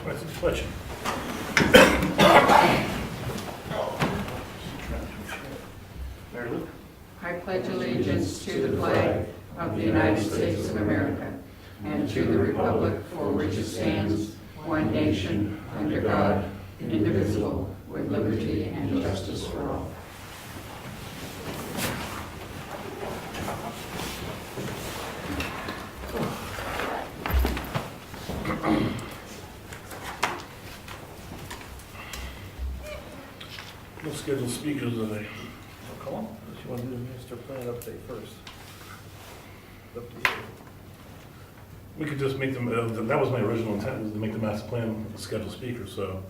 That's a pledge. Marilou? I pledge allegiance to the flag of the United States of America and to the republic for which it stands, one nation, under God, indivisible, with liberty and justice for all. No scheduled speakers today. Come on, unless you want to do the master plan update first. Up to you. We could just make them, that was my original intent, was to make the master plan a scheduled speaker, so.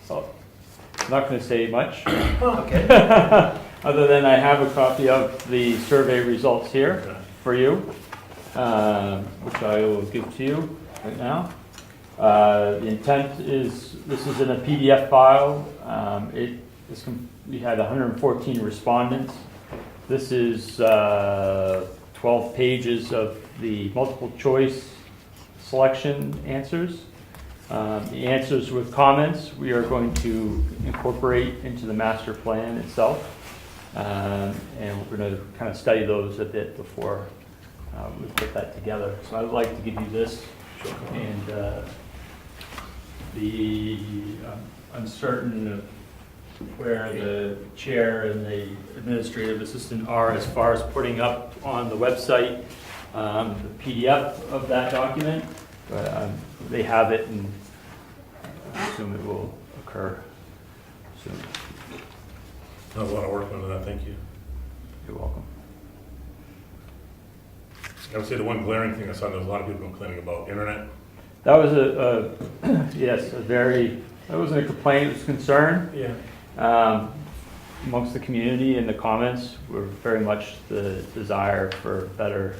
So, I'm not going to say much, Okay. other than I have a copy of the survey results here Okay. for you, which I will give to you right now. The intent is, this is in a PDF file. We had 114 respondents. This is 12 pages of the multiple choice selection answers. The answers with comments we are going to incorporate into the master plan itself. And we're going to kind of study those a bit before we put that together. So I'd like to give you this. And I'm uncertain of where the chair and the administrative assistant are as far as putting up on the website the PDF of that document, but they have it, and I assume it will occur soon. That was a lot of work into that, thank you. You're welcome. I would say the one glaring thing I saw, there was a lot of people complaining about internet. That was yes, that wasn't a complaint, it was a concern. Yeah. Amongst the community, and the comments were very much the desire for better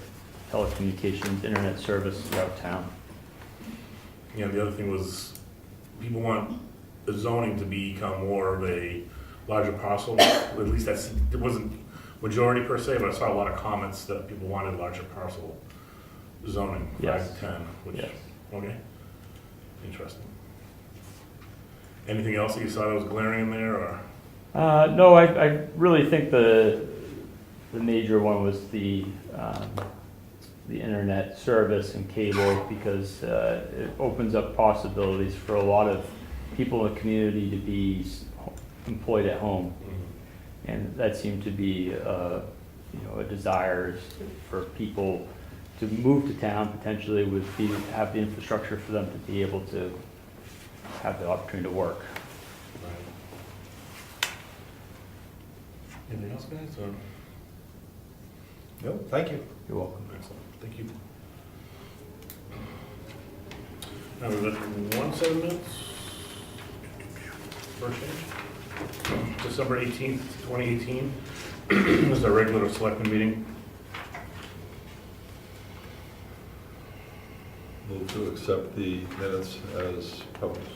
telecommunications, internet service throughout town. Yeah, the other thing was, people want the zoning to become more of a larger parcel. At least it wasn't majority per se, but I saw a lot of comments that people wanted larger parcel zoning, 5 Yes. to 10, which, Yes. okay, interesting. Anything else that you saw that was glaring in there, or? No, I really think the major one was the internet service and cable, because it opens up possibilities for a lot of people in the community to be employed at home. And that seemed to be a desire for people to move to town, potentially have the infrastructure for them to be able to have the opportunity to work. Anything else, guys? Or? No, thank you. You're welcome. Excellent, thank you. Now we've got 1 7 minutes. First change. December 18th, 2018. This is our regular selectmen meeting. Move to accept the minutes as published.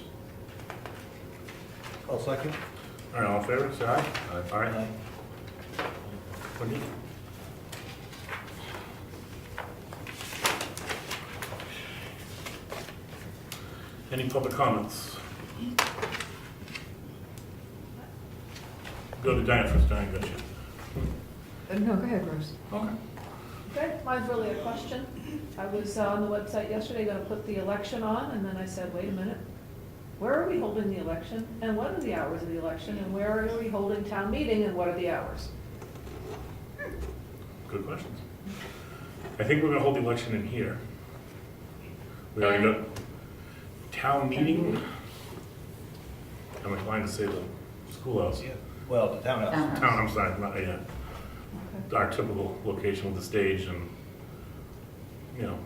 I'll second. All right, all in favor, say aye. Aye. Aye. Wendy? Any public comments? Go to Diane first, Diane, got you. No, go ahead, Rose. Okay. Okay, mine's really a question. I was on the website yesterday gonna put the election on, and then I said, wait a minute. Where are we holding the election, and what are the hours of the election, and where are we holding town meeting, and what are the hours? Good questions. I think we're gonna hold the election in here. We already got town meeting. I'm inclined to say the schoolhouse. Yeah. Well, the townhouse. Town, I'm sorry, not, yeah, Okay. our typical location with the stage, and,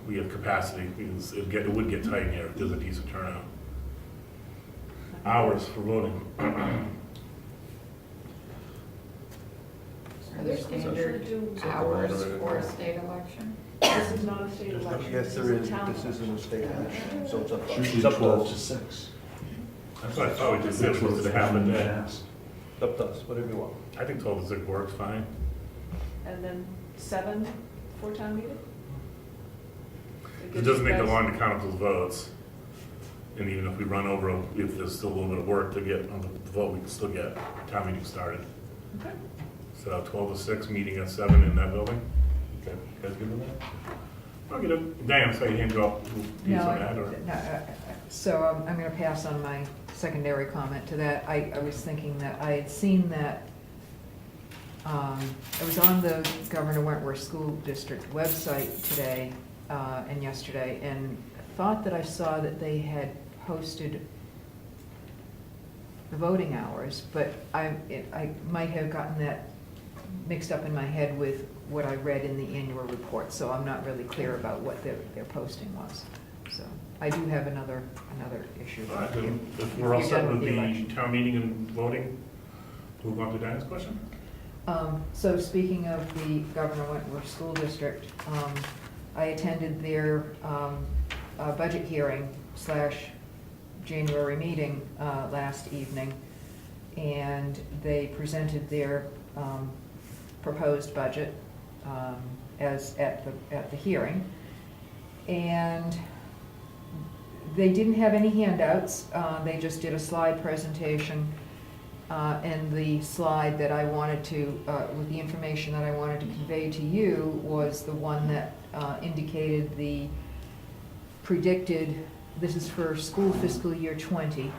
we have capacity, because it would get tight in here if there's a decent turnout. Hours for voting. Are there We're gonna standard do- hours for a state election? This is not a state election. Yes, there is. a town This isn't a state election, so it's up to Usually it's up to 12 to us. 6. That's what I thought we just did, was to have a day. Up to us, whatever you want. I think 12 to 6 works fine. And then 7 for town meeting? It doesn't take that long to count up those votes. And even if we run over, if there's still a little bit of work to get on the vote, we can still get town meeting started. Okay. So 12 to 6, meeting at 7 in that building. Okay, you guys good with that? I'll get it. Dan, so you hand go up, do you No, something to add, or? so I'm going to pass on my secondary comment to that. I was thinking that I had seen that, I was on the Governor Wentworth School District website today and yesterday, and thought that I saw that they had posted the voting hours, but I might have gotten that mixed up in my head with what I read in the annual report, so I'm not really clear about what their posting was. So I do have another issue. All right, then, if You're we're all done set with with the the election. town meeting and voting, move on to Dan's question? So speaking of the Governor Wentworth School District, I attended their budget hearing / January meeting last evening, and they presented their proposed budget as at the hearing. And they didn't have any handouts, they just did a slide presentation. And the slide that I wanted to, with the information that I wanted to convey to you was the one that indicated the predicted, this is for school fiscal year 20,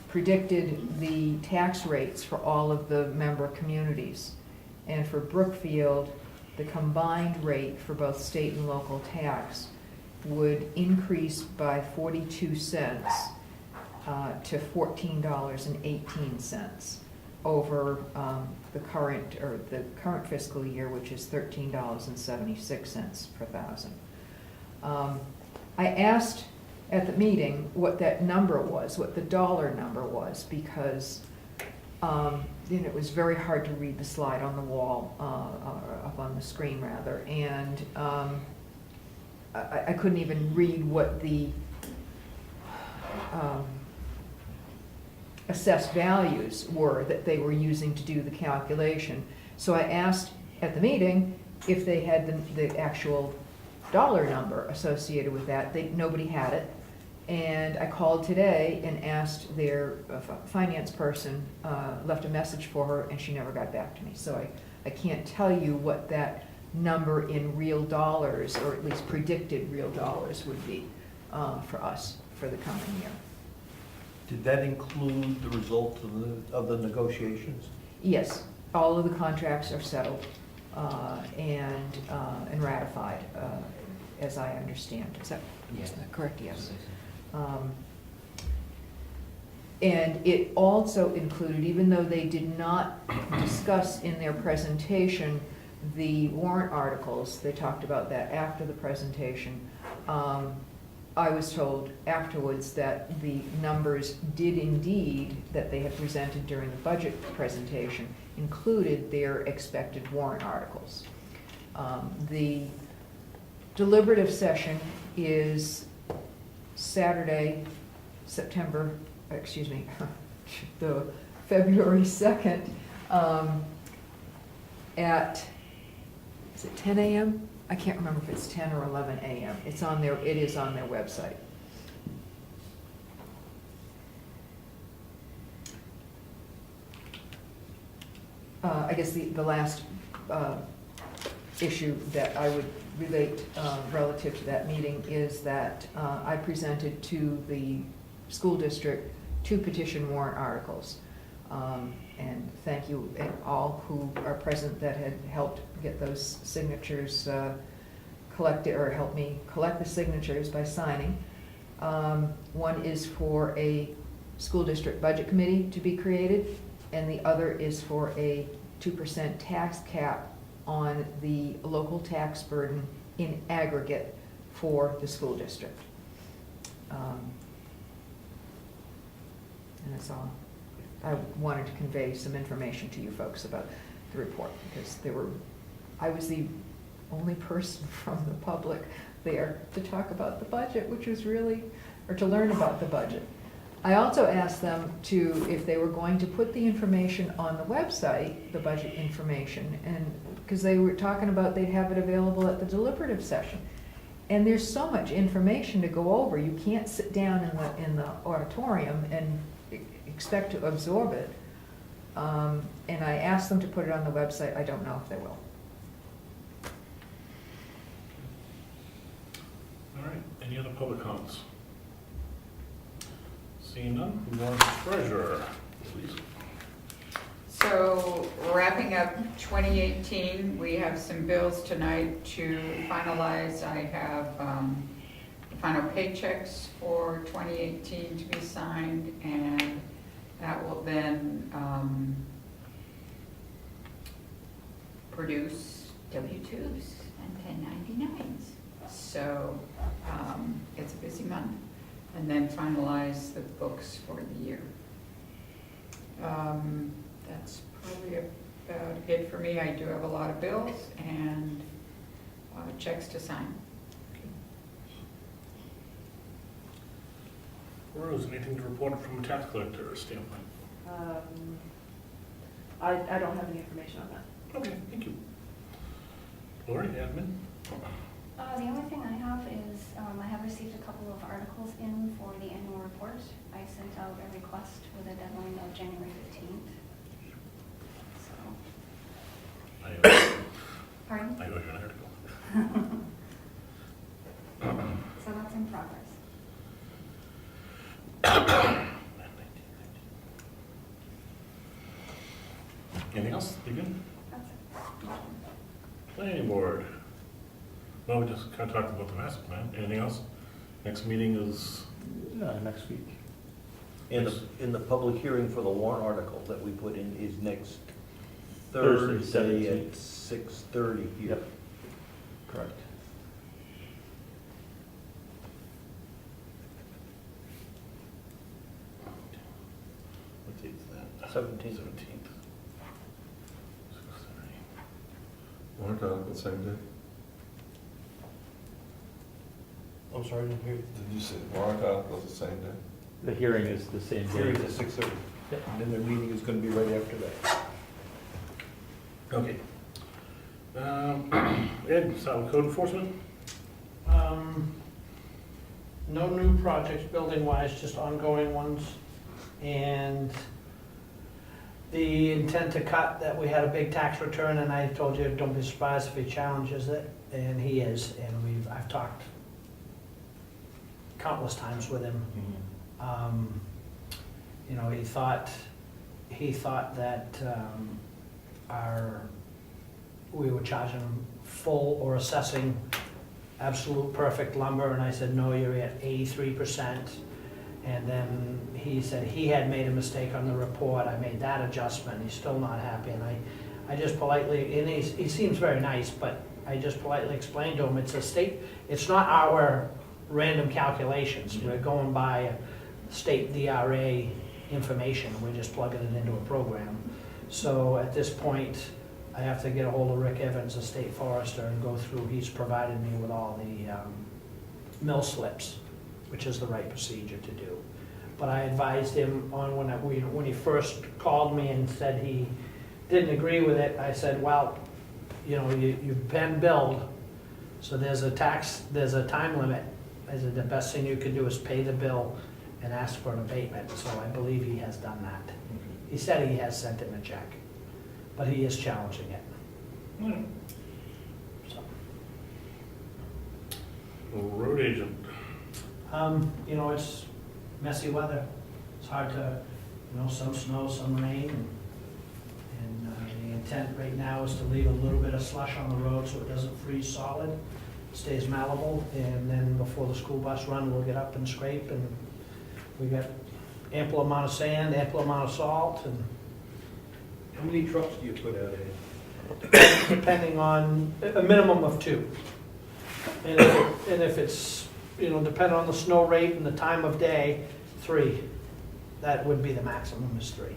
predicted the tax rates for all of the member communities. And for Brookfield, the combined rate for both state and local tax would increase by 42 cents to $14.18 over the current fiscal year, which is $13.76 per thousand. I asked at the meeting what that number was, what the dollar number was, because it was very hard to read the slide on the wall, up on the screen rather, and I couldn't even read what the assessed values were that they were using to do the calculation. So I asked at the meeting if they had the actual dollar number associated with that. Nobody had it. And I called today and asked their finance person, left a message for her, and she never got back to me. So I can't tell you what that number in real dollars, or at least predicted real dollars, would be for us for the coming year. Did that include the result of the negotiations? Yes, all of the contracts are settled and ratified, as I understand. Is that correct? Yes. And it also included, even though they did not discuss in their presentation the warrant articles, they talked about that after the presentation. I was told afterwards that the numbers did indeed, that they had presented during the budget presentation, included their expected warrant articles. The deliberative session is Saturday, the February 2nd, at, is it 10 a.m.? I can't remember if it's 10 or 11 a.m. It is on their website. I guess the last issue that I would relate relative to that meeting is that I presented to the school district 2 petition warrant articles. And thank you all who are present that had helped get those signatures collected, or helped me collect the signatures by signing. One is for a school district budget committee to be created, and the other is for a 2% tax cap on the local tax burden in aggregate for the school district. And that's all. I wanted to convey some information to you folks about the report, because I was the only person from the public there to talk about the budget, which was really, or to learn about the budget. I also asked them if they were going to put the information on the website, the budget information, and because they were talking about they'd have it available at the deliberative session. And there's so much information to go over, you can't sit down in the auditorium and expect to absorb it. And I asked them to put it on the website, I don't know if they will. All right, any other public comments? Seeing none, who wants treasurer, please? So wrapping up 2018, we have some bills tonight to finalize. I have the final paychecks for 2018 to be signed, and that will then produce W-2s and 1099s. So it's a busy month. And then finalize the books for the year. That's probably about it for me. I do have a lot of bills and checks to sign. Rose, anything to report from a tax collector standpoint? I don't have any information on that. Okay, thank you. Laurie, admin? The only thing I have is, I have received a couple of articles in for the annual report. I sent out a request with a deadline of January 15th. So, pardon? I owe you an article. So that's in progress. Anything else? You good? That's it. Planning board. Well, we just kind of talked about the master plan. Anything else? Next meeting is, Next week. And the public hearing for the warrant article that we put in is next Thursday, Thursday 17th. at 6:30 here. Yep. Correct. what date is that? 17th. 17th. Warrant article, same day? I'm sorry, I didn't hear you. Did you say warrant article the same day? The hearing is the same day. Hearing's at 6:30. Yep. And then their meeting is gonna be right after that. Okay. Ed, solid code enforcement? No new projects building wise, just ongoing ones. And the intent to cut, that we had a big tax return, and I told you, don't be surprised if he challenges it, and he is, and I've talked countless times with him. You know, he thought that we were charging him full or assessing absolute perfect lumber, and I said, no, you're at 83%. And then he said he had made a mistake on the report. I made that adjustment. He's still not happy, and I just politely, and he seems very nice, but I just politely explained to him, it's a state, it's not our random calculations. We're going by state DRA information. We're just plugging it into a program. So at this point, I have to get a hold of Rick Evans, the state forester, and go through. He's provided me with all the mill slips, which is the right procedure to do. But I advised him on when he first called me and said he didn't agree with it. I said, well, you know, you've been billed, so there's a time limit. I said, the best thing you can do is pay the bill and ask for an abatement. So I believe he has done that. He said he has sent him a check, but he is challenging it. So, Road agent. you know, it's messy weather. It's hard to, you know, some snow, some rain. And the intent right now is to leave a little bit of slush on the road so it doesn't freeze solid, stays malleable. And then before the school bus run, we'll get up and scrape. And we got ample amount of sand, ample amount of salt, and How many trucks do you put out in? depending on, a minimum of 2. And if it's, you know, depending on the snow rate and the time of day, 3. That would be the maximum, is 3.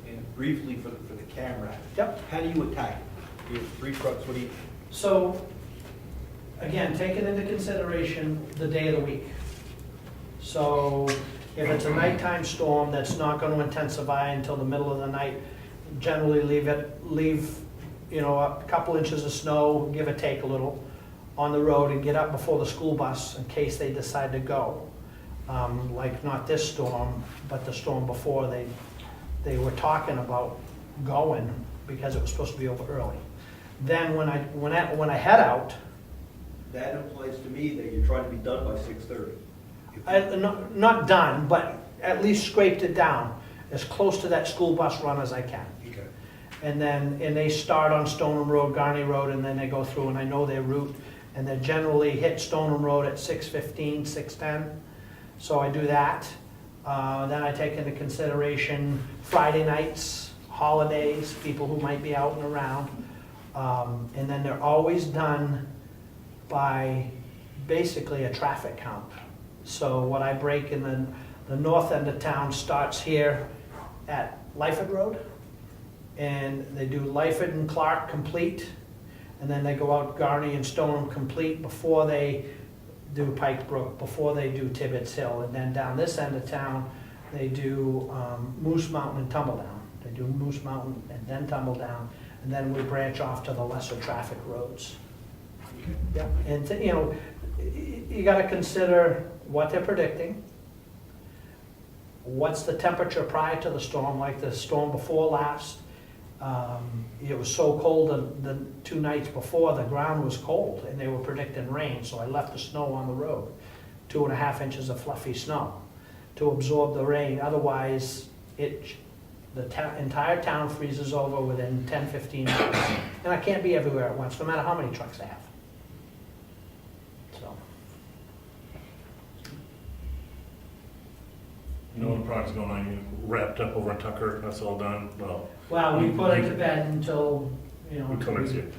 And briefly for the camera, Yep. how do you attack it? You have 3 trucks, what do you? So, again, taking into consideration the day of the week. So, if it's a nighttime storm that's not going to intensify until the middle of the night, generally leave, you know, a couple inches of snow, give or take a little. on the road and get up before the school bus in case they decide to go. Like not this storm, but the storm before, they were talking about going because it was supposed to be over early. Then when I head out, That implies to me that you try to be done by 6:30. not done, but at least scraped it down as close to that school bus run as I can. Okay. And they start on Stoneham Road, Garney Road, and then they go through, and I know their route, and they generally hit Stoneham Road at 6:15, 6:10. So I do that. Then I take into consideration Friday nights, holidays, people who might be out and around. And then they're always done by basically a traffic count. So what I break in the north end of town starts here at Lyford Road. And they do Lyford and Clark complete. And then they go out Garney and Stoneham complete before they do Pike Brook, before they do Tibbetts Hill. And then down this end of town, they do Moose Mountain and Tumbledown. They do Moose Mountain and then Tumbledown. And then we branch off to the lesser traffic roads. Yeah, and you know, you gotta consider what they're predicting. What's the temperature prior to the storm, like the storm before last? It was so cold the 2 nights before, the ground was cold and they were predicting rain, so I left the snow on the road. 2.5 inches of fluffy snow to absorb the rain, otherwise the entire town freezes over within 10, 15 minutes. And I can't be everywhere at once, no matter how many trucks I have. So, You know, the project's going on, you wrapped up over in Tucker, that's all done, well, we put it to bed until, you know, until next year.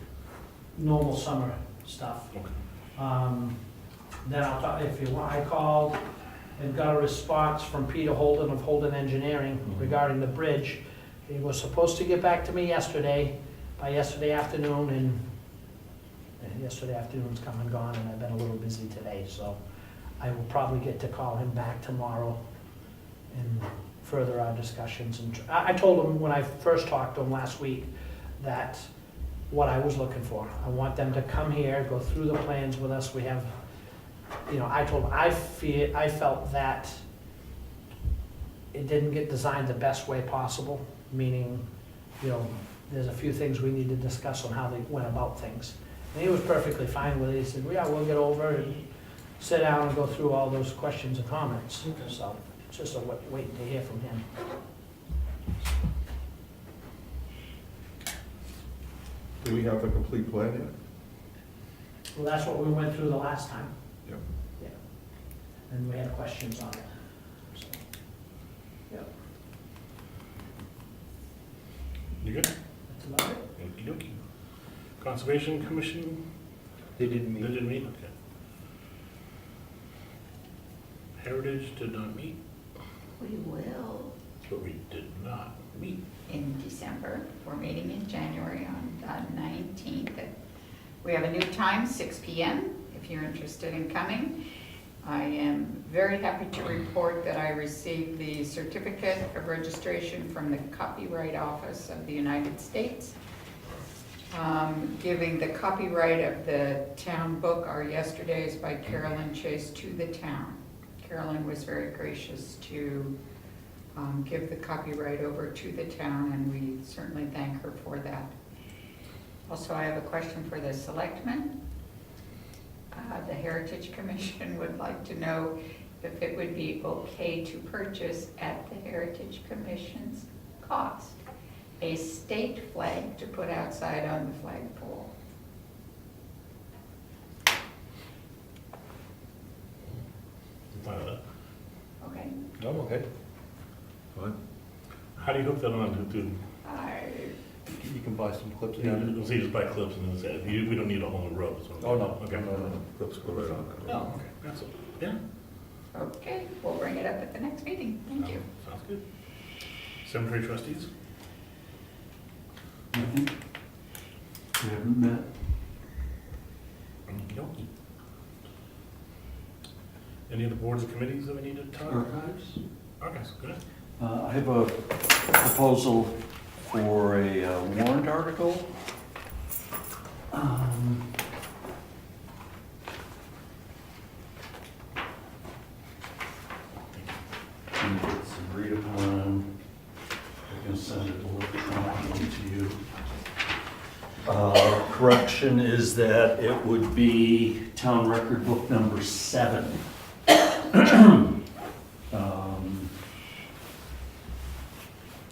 normal summer stuff. Okay. Then I'll talk, if you want, I called and got a response from Peter Holden of Holden Engineering regarding the bridge. He was supposed to get back to me yesterday, by yesterday afternoon, and yesterday afternoon's come and gone, and I've been a little busy today, so I will probably get to call him back tomorrow and further our discussions. And I told him when I first talked to him last week that what I was looking for. I want them to come here, go through the plans with us. We have, you know, I told him I felt that it didn't get designed the best way possible, meaning, you know, there's a few things we need to discuss on how they went about things. And he was perfectly fine with it. He said, well, yeah, we'll get over and sit down and go through all those questions and comments. So it's just waiting to hear from him. Do we have a complete plan yet? Well, that's what we went through the last time. Yep. Yeah. And we had questions on it. So, yeah, You good? that's about it. Okey-dokey. Conservation Commission, They didn't they meet. didn't meet, okay. Heritage did not meet, We will but we did not meet. in December. We're meeting in January on the 19th. We have a new time, 6 p.m., if you're interested in coming. I am very happy to report that I received the certificate of registration from the Copyright Office of the United States, giving the copyright of the town book, Our Yesterdays by Carolyn Chase, to the town. Carolyn was very gracious to give the copyright over to the town, and we certainly thank her for that. Also, I have a question for the selectmen. The Heritage Commission would like to know if it would be okay to purchase at the Heritage Commission's cost a state flag to put outside on the flagpole. Fine with that. Okay? I'm okay. Fine. How do you hook that on to, You can buy some clips. so you just buy clips and then say, we don't need a whole new rope? is what I'm Oh, no. saying. Okay. No. Let's go right on that. Oh, okay, that's, yeah, Okay, we'll bring it up at the next meeting. Thank you. sounds good. Cemetery trustees? Nothing. We haven't met. Okey-dokey. Any of the boards or committees that we need to talk? Archives. Okay, so good. I have a proposal for a warrant article. and it's agreed upon. I can send it electronically to you. Correction is that it would be Town Record Book number 7.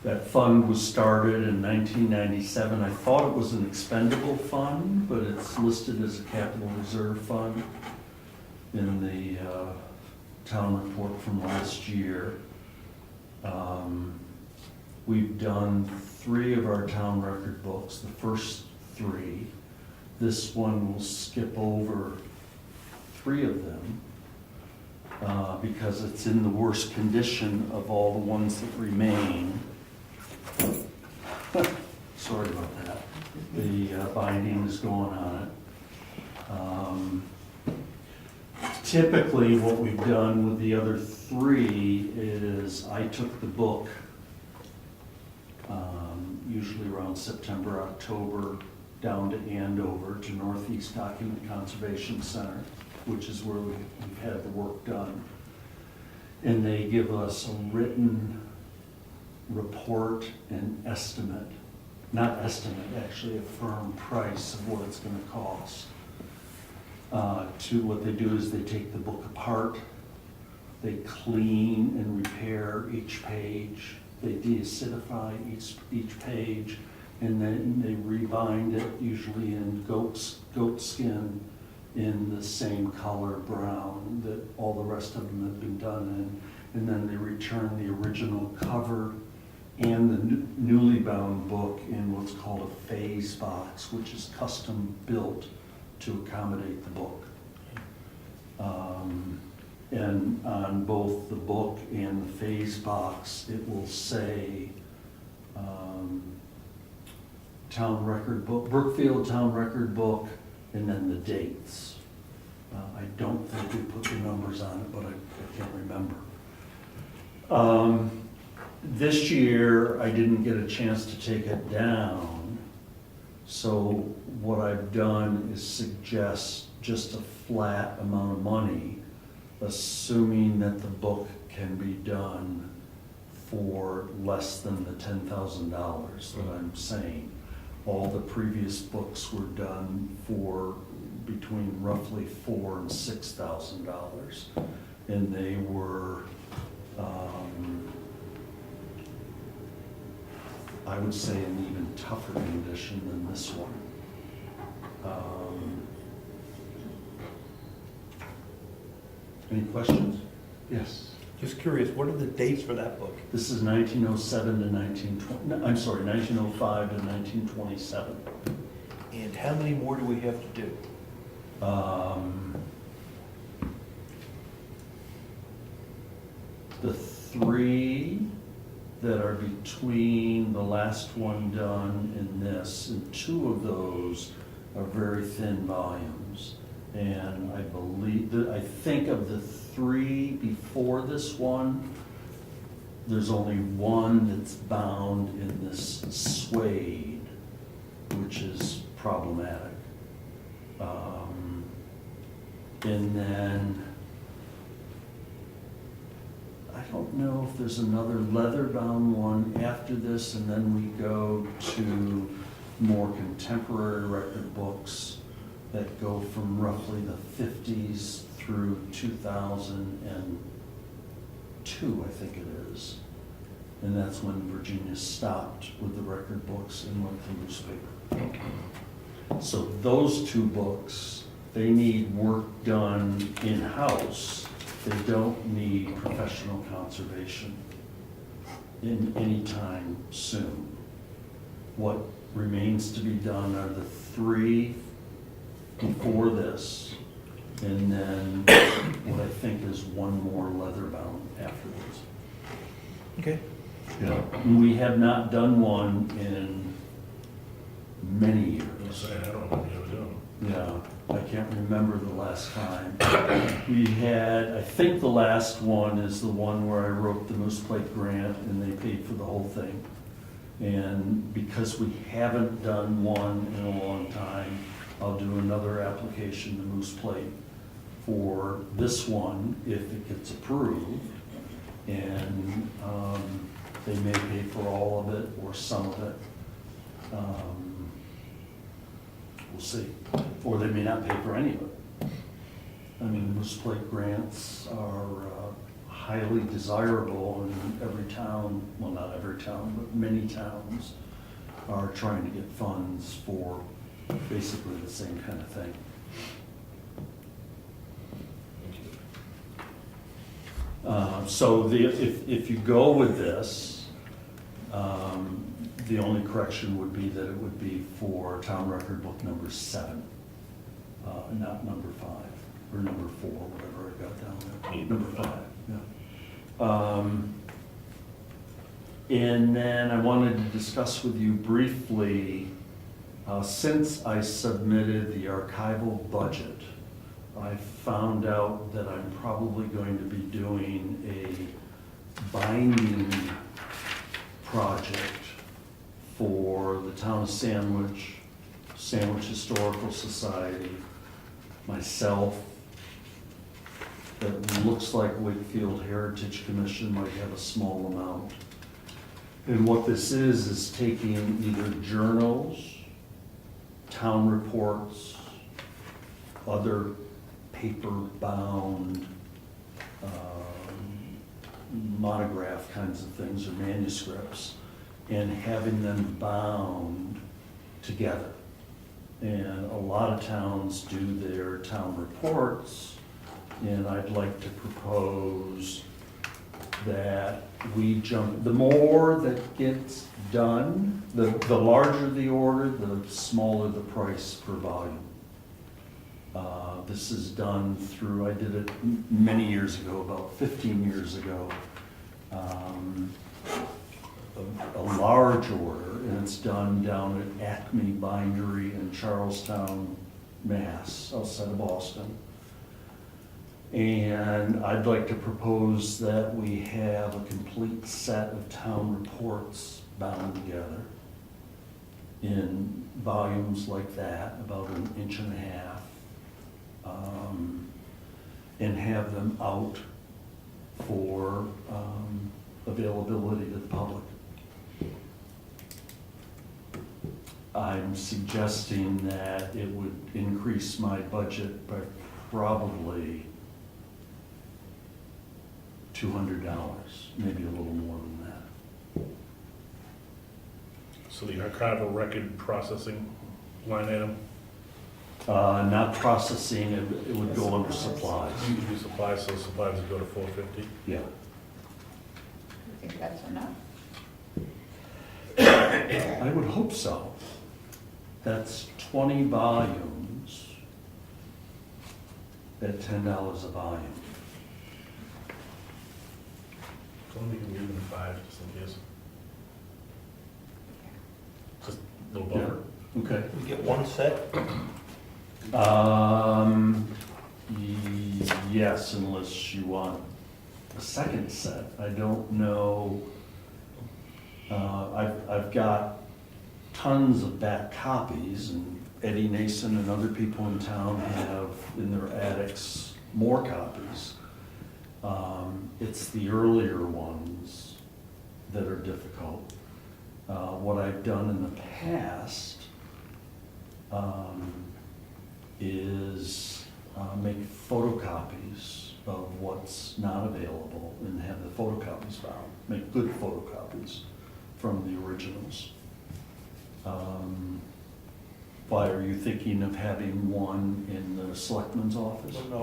That fund was started in 1997. I thought it was an expendable fund, but it's listed as a capital reserve fund in the town report from last year. We've done 3 of our town record books, the first 3. This one will skip over 3 of them because it's in the worst condition of all the ones that remain. Sorry about that. The binding is going on it. Typically, what we've done with the other 3 is I took the book, usually around September, October, down to Andover to Northeast Document Conservation Center, which is where we've had the work done. And they give us a written report and estimate, not estimate, actually a firm price of what it's going to cost. What they do is they take the book apart, they clean and repair each page, they deacidify each page, and then they rebind it, usually in goat skin, in the same color brown that all the rest of them have been done in, and then they return the original cover and the newly bound book in what's called a phase box, which is custom built to accommodate the book. And on both the book and the phase box, it will say town record book, Brookfield town record book, and then the dates. I don't think we put the numbers on it, but I can't remember. This year, I didn't get a chance to take it down, so what I've done is suggest just a flat amount of money, assuming that the book can be done for less than the $10,000 that I'm saying. All the previous books were done for between roughly $4,000 and $6,000, and they were I would say in even tougher condition than this one. Any questions? Yes. Just curious, what are the dates for that book? This is 1907 to 1920, I'm sorry, 1905 to 1927. And how many more do we have to do? The 3 that are between the last one done and this, and 2 of those are very thin volumes. And I believe that, I think of the 3 before this one, there's only one that's bound in this suede, which is problematic. And then I don't know if there's another leather-bound one after this, and then we go to more contemporary record books that go from roughly the 50s through 2002, I think it is. And that's when Virginia stopped with the record books and went to newspaper. So those 2 books, they need work done in-house. They don't need professional conservation in any time soon. What remains to be done are the 3 before this, and then what I think is one more leather bound after this. Okay. Yeah. We have not done one in many years. I don't know what you ever do. Yeah, I can't remember the last time. We had, I think the last one is the one where I wrote the Moose Plate grant and they paid for the whole thing. And because we haven't done one in a long time, I'll do another application to Moose Plate for this one if it gets approved. And they may pay for all of it or some of it. We'll see. Or they may not pay for any of it. I mean, moose plate grants are highly desirable in every town, well, not every town, but many towns are trying to get funds for basically the same kind of thing. So if you go with this, the only correction would be that it would be for town record book number 7, not number 5, or number 4, whatever I got down there. Number 5, yeah. And then I wanted to discuss with you briefly, since I submitted the archival budget, I found out that I'm probably going to be doing a binding project for the town of Sandwich Historical Society, myself, that looks like Wakefield Heritage Commission might have a small amount. And what this is taking either journals, town reports, other paper-bound monograph kinds of things or manuscripts, and having them bound together. And a lot of towns do their town reports, and I'd like to propose that we jump, the more that gets done, the larger the order, the smaller the price per volume. This is done through, I did it many years ago, about 15 years ago. A large order, and it's done down at Acme Bindery in Charlestown, Mass, outside of Boston. And I'd like to propose that we have a complete set of town reports bound together in volumes like that, about 1.5 inches, and have them out for availability to the public. I'm suggesting that it would increase my budget by probably $200, maybe a little more than that. So the archival record processing line item, Not processing, it would go under supplies. you do supplies, so supplies would go to 450. Yeah. You think that's enough? I would hope so. That's 20 volumes at $10 a volume. So we can give them 5 just in case. Just a little buffer. Okay. We get one set? Yes, unless you want a second set. I don't know. I've got tons of back copies, and Eddie Nason and other people in town have in their attics more copies. It's the earlier ones that are difficult. What I've done in the past is make photocopies of what's not available and have the photocopies bound, make good photocopies from the originals. Why, are you thinking of having one in the selectman's office? I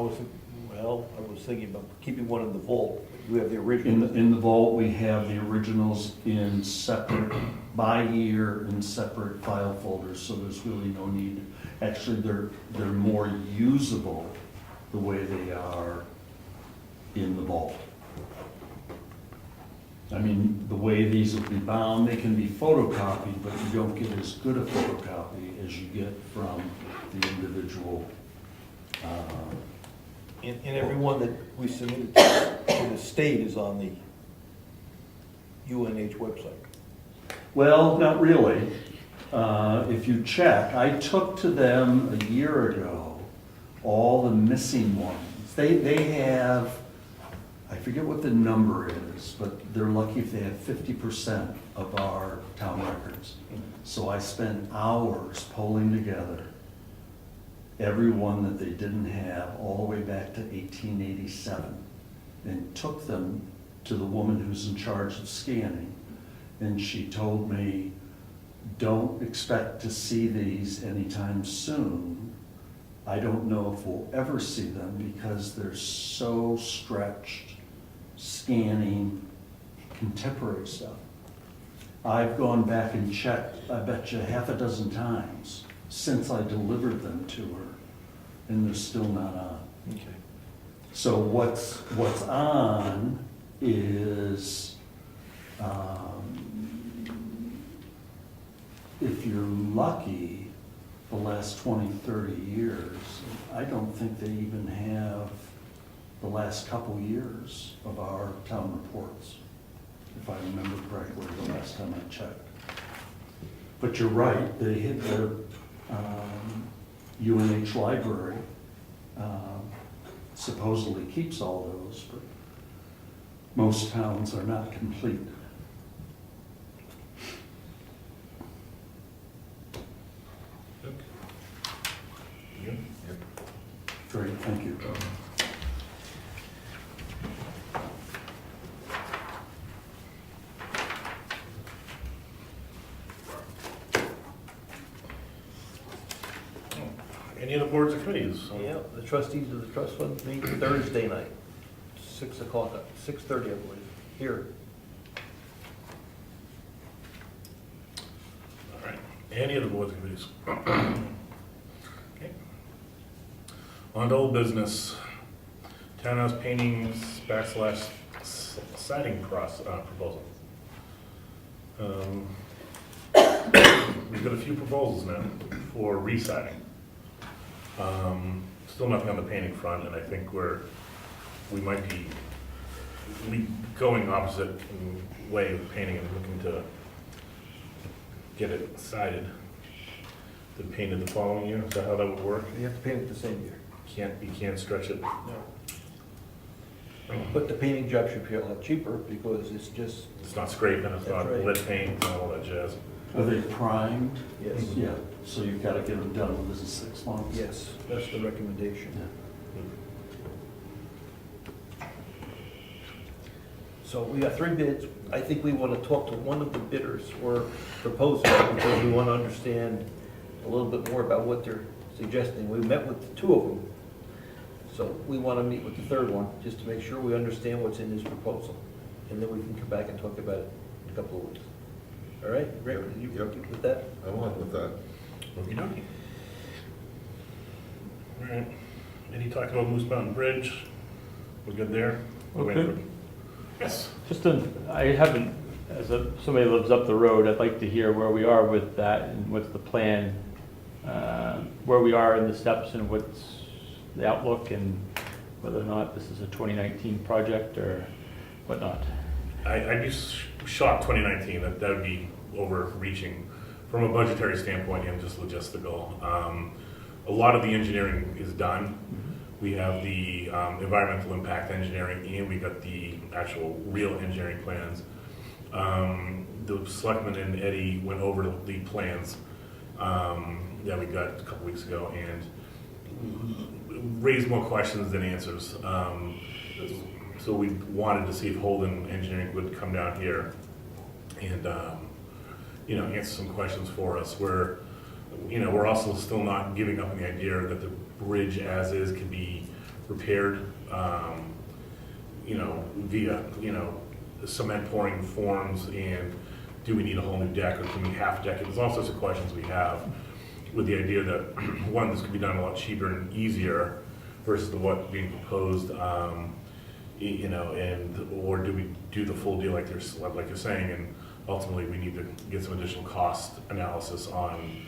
was thinking about keeping one in the vault. You have the original. In the vault, we have the originals in separate, by year, in separate file folders, so there's really no need. Actually, they're more usable the way they are in the vault. I mean, the way these will be bound, they can be photocopied, but you don't get as good a photocopy as you get from the individual. And every one that we submitted to the state is on the UNH website. Well, not really. If you check, I took to them a year ago all the missing ones. They have, I forget what the number is, but they're lucky if they have 50% of our town records. So I spent hours pulling together every one that they didn't have all the way back to 1887 and took them to the woman who's in charge of scanning. And she told me, don't expect to see these anytime soon. I don't know if we'll ever see them because they're so stretched, scanning contemporary stuff. I've gone back and checked, I bet you half a dozen times since I delivered them to her, and they're still not on. Okay. So what's on is, if you're lucky, the last 20, 30 years, I don't think they even have the last couple years of our town reports, if I remember correctly, the last time I checked. But you're right, they hit the UNH library, supposedly keeps all those, but most towns are not complete. Great, thank you. Any other boards or committees? Yeah, the trustees of the trust fund meet Thursday night, 6 o'clock, 6:30, I believe, here. All right. Any other boards or committees? Okay. On to old business. Townhouse paintings / siding proposal. We've got a few proposals now for re-siding. Still nothing on the painting front, and I think we might be going opposite way with painting and looking to get it sided, then painted the following year. Is that how that would work? You have to paint it the same year. You can't stretch it. No. But the painting job should be a lot cheaper because it's not scraping, it's That's not right. lead paint, and all that jazz. Are they primed? Yes. Yeah, so you've got to get them done within 6 months? Yes, that's the recommendation. So we got 3 bids. I think we want to talk to one of the bidders or proposers because we want to understand a little bit more about what they're suggesting. We met with 2 of them. So we want to meet with the 3rd one, just to make sure we understand what's in his proposal. And then we can come back and talk about it in a couple of weeks. All right? Rick, you Yep. good with that? I'm on with that. Okey-dokey. All right. Any talk about Moose Mountain Bridge? We're good there? We're waiting Okay. for- Yes. I haven't, somebody lives up the road, I'd like to hear where we are with that and what's the plan, where we are in the steps and what's the outlook and whether or not this is a 2019 project or whatnot. I'd be shocked 2019, that would be overreaching from a budgetary standpoint and just logistical. A lot of the engineering is done. We have the environmental impact engineering and we got the actual real engineering plans. The selectmen and Eddie went over the plans that we got a couple weeks ago and raised more questions than answers. So we wanted to see if Holden Engineering would come down here and answer some questions for us. We're also still not giving up on the idea that the bridge as is can be repaired, via, cement pouring forms, and do we need a whole new deck or can we half deck it? There's all sorts of questions we have with the idea that, one, this could be done a lot cheaper and easier versus what being proposed, or do we do the full deal like you're saying, and ultimately we need to get some additional cost analysis on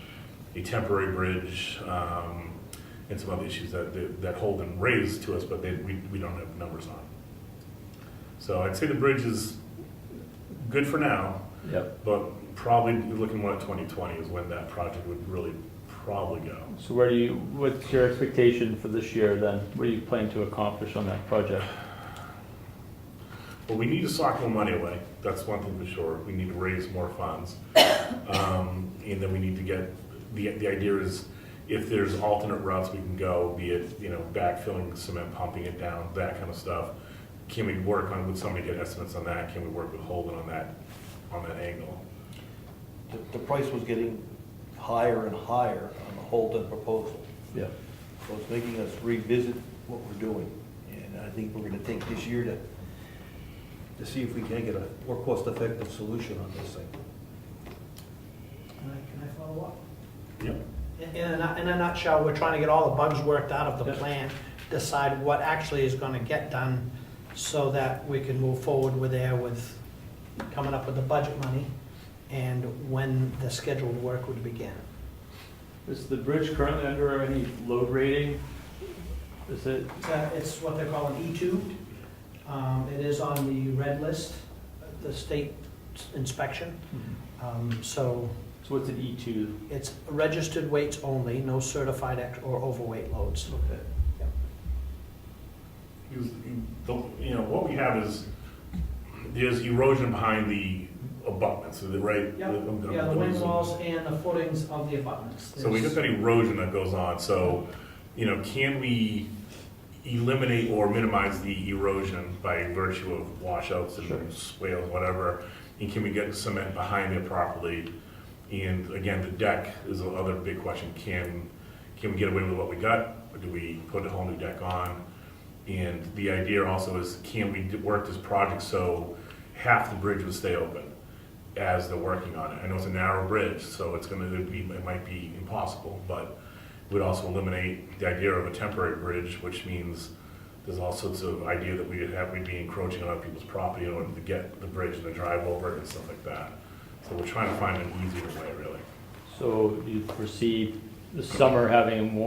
a temporary bridge, and some other issues that Holden raised to us, but we don't have numbers on. So I'd say the bridge is good for now, Yep. but probably looking more at 2020 is when that project would really probably go. So what's your expectation for this year then? What do you plan to accomplish on that project? Well, we need to sock more money away, that's one thing for sure, we need to raise more funds. And then we need to get, the idea is, if there's alternate routes we can go, be it, backfilling cement, pumping it down, that kind of stuff, can we work on, would somebody get estimates on that, can we work with Holden on that angle? The price was getting higher and higher on the Holden proposal. Yeah. So it's making us revisit what we're doing. And I think we're gonna take this year to see if we can get a more cost-effective solution on this thing. Can I follow up? Yep. In a nutshell, we're trying to get all the bugs worked out of the Yep. plan, decide what actually is gonna get done so that we can move forward with coming up with the budget money and when the scheduled work would begin. Is the bridge currently under any load rating? Is it, It's what they call an E2. It is on the red list, the state inspection. So so what's an E2? it's registered weights only, no certified or overweight loads. Okay. What we have is, there's erosion behind the abutments, is it right? Yeah, the wing walls and the footings of the abutments. So we got that erosion that goes on, so, can we eliminate or minimize the erosion by virtue of washouts Sure. and swales, whatever? And can we get cement behind it properly? And again, the deck is the other big question, can we get away with what we got, or do we put a whole new deck on? And the idea also is, can we work this project so half the bridge would stay open as they're working on it? I know it's a narrow bridge, so it might be impossible, but it would also eliminate the idea of a temporary bridge, which means there's all sorts of idea that we'd be encroaching on other people's property in order to get the bridge and to drive over it and stuff like that. So we're trying to find an easier way, really. So you foresee the summer having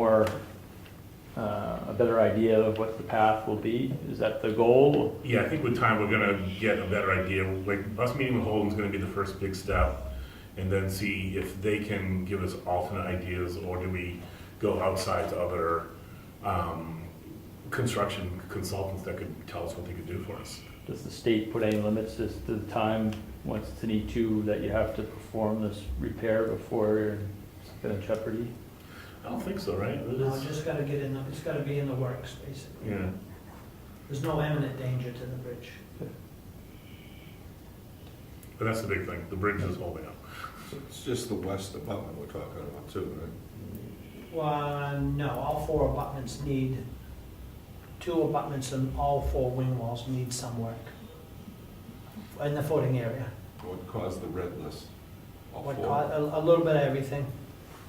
a better idea of what the path will be? Is that the goal? Yeah, I think with time, we're gonna get a better idea. Like, us meeting with Holden's gonna be the first big step, and then see if they can give us alternate ideas, or do we go outside to other construction consultants that could tell us what they could do for us. Does the state put any limits as to the time, once it's an E2, that you have to perform this repair before you're in jeopardy? I don't think so, right? No, it's just gotta it's gotta be in the works, basically. Yeah. There's no imminent danger to the bridge. But that's the big thing, the bridge is holding up. It's just the west abutment we're talking about too, right? Well, no, all four abutments need, two abutments and all four wing walls need some work in the footing area. What caused the red list? All What four? a little bit of everything,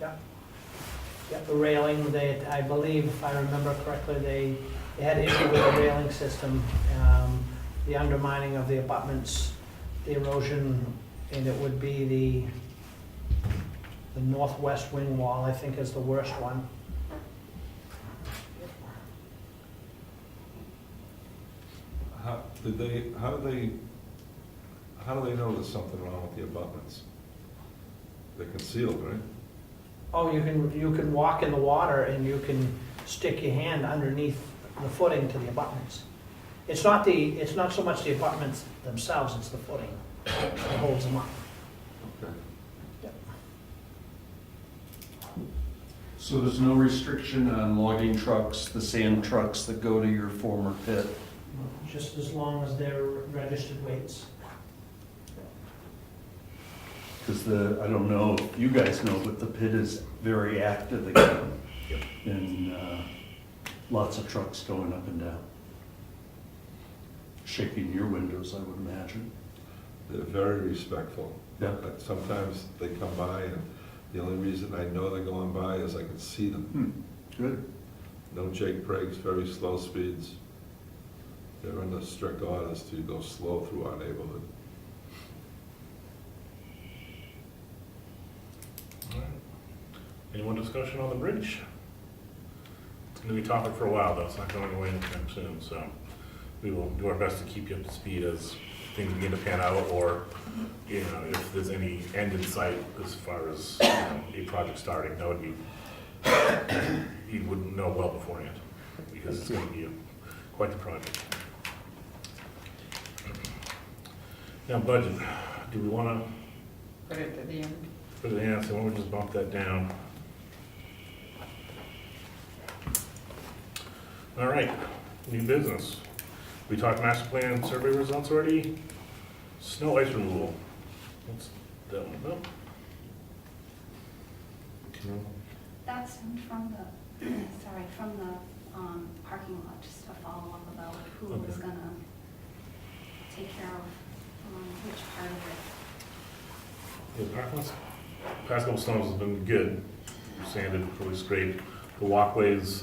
yeah. Yeah, the railing, I believe, if I remember correctly, they had issue with the railing system, the undermining of the abutments, the erosion, and it would be the northwest wing wall, I think, is the worst one. How do they know there's something wrong with the abutments? They're concealed, right? Oh, you can walk in the water and you can stick your hand underneath the footing to the abutments. It's not so much the abutments themselves, it's the footing that holds them up. Okay. So there's no restriction on logging trucks, the sand trucks that go to your former pit? Just as long as they're registered weights. Because I don't know if you guys know, but the pit is very active again. Yep. And lots of trucks going up and down. Shaking your windows, I would imagine. They're very respectful. Yeah. But sometimes they come by and the only reason I know they're going by is I can see them. Good. No Jake Briggs, very slow speeds. They're under strict orders to go slow through our neighborhood. All right. Any more discussion on the bridge? It's gonna be a topic for a while, though, it's not going away anytime soon, so we will do our best to keep you up to speed as things begin to pan out, or, if there's any end in sight as far as, a project starting, that would be, you wouldn't know well beforehand, because it's gonna be quite the project. Now, budget, do we wanna Put it to the end. put it in, so why don't we just bump that down? All right, new business. We talked master plan survey results already. Snow ice removal. What's that one about? That's from the, from the parking lot, just a follow-up about who was Okay. gonna take care of which part of it. Yeah, past couple snows has been good. Sanded, really scraped. The walkways,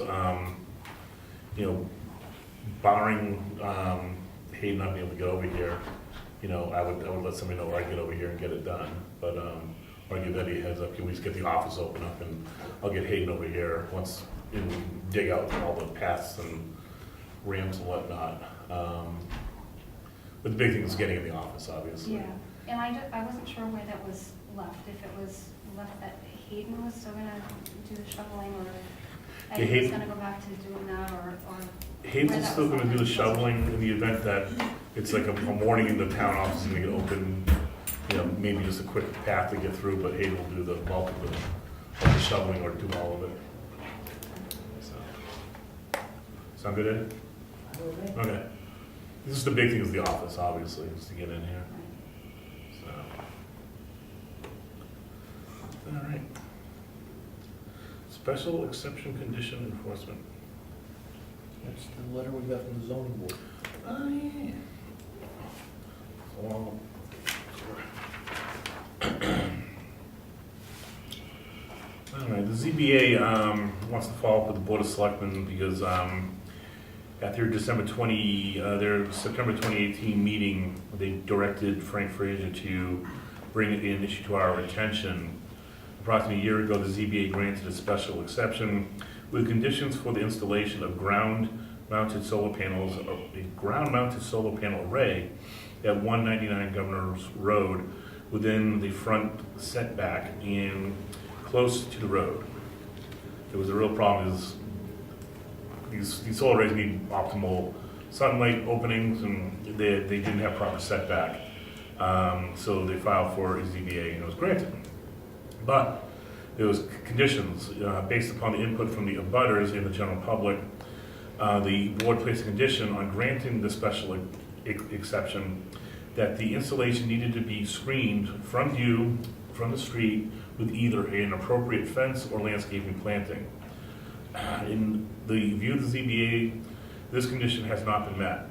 barring Hayden not being able to get over here, I would let somebody know where I get over here and get it done. But or give Eddie a heads up, can we just get the office open up and I'll get Hayden over here once and dig out all the paths and ramps and whatnot. But the big thing is getting in the office, obviously. Yeah, and I wasn't sure where that was left, if it was left that Hayden was still gonna do the shoveling, or Yeah, Eddie was Hayden- gonna go back to doing that, or Hayden's where that still was gonna do the left. shoveling in the event that it's like a morning in the town office is gonna get open, maybe just a quick path to get through, but Hayden will do the bulk of the shoveling or do all of it. So, sound good, Ed? Okay. This is the big thing is the office, obviously, is to get in here, so. All right. Special exception condition enforcement. That's the letter we got from the zoning board. Oh, yeah. Well, all right, the ZBA wants to follow up with the Board of Selectmen because at their their September 2018 meeting, they directed Frank Fraser to bring an issue to our attention. Approximately a year ago, the ZBA granted a special exception with conditions for the installation of ground-mounted solar panels, a ground-mounted solar panel array at 199 Governor's Road within the front setback and close to the road. There was a real problem is these solar arrays need optimal sunlight openings and they didn't have proper setback. So they filed for a ZBA and it was granted. But there was conditions based upon the input from the abutters and the general public. The board placed a condition on granting the special exception that the installation needed to be screened from view from the street with either an appropriate fence or landscaping planting. In the view of the ZBA, this condition has not been met.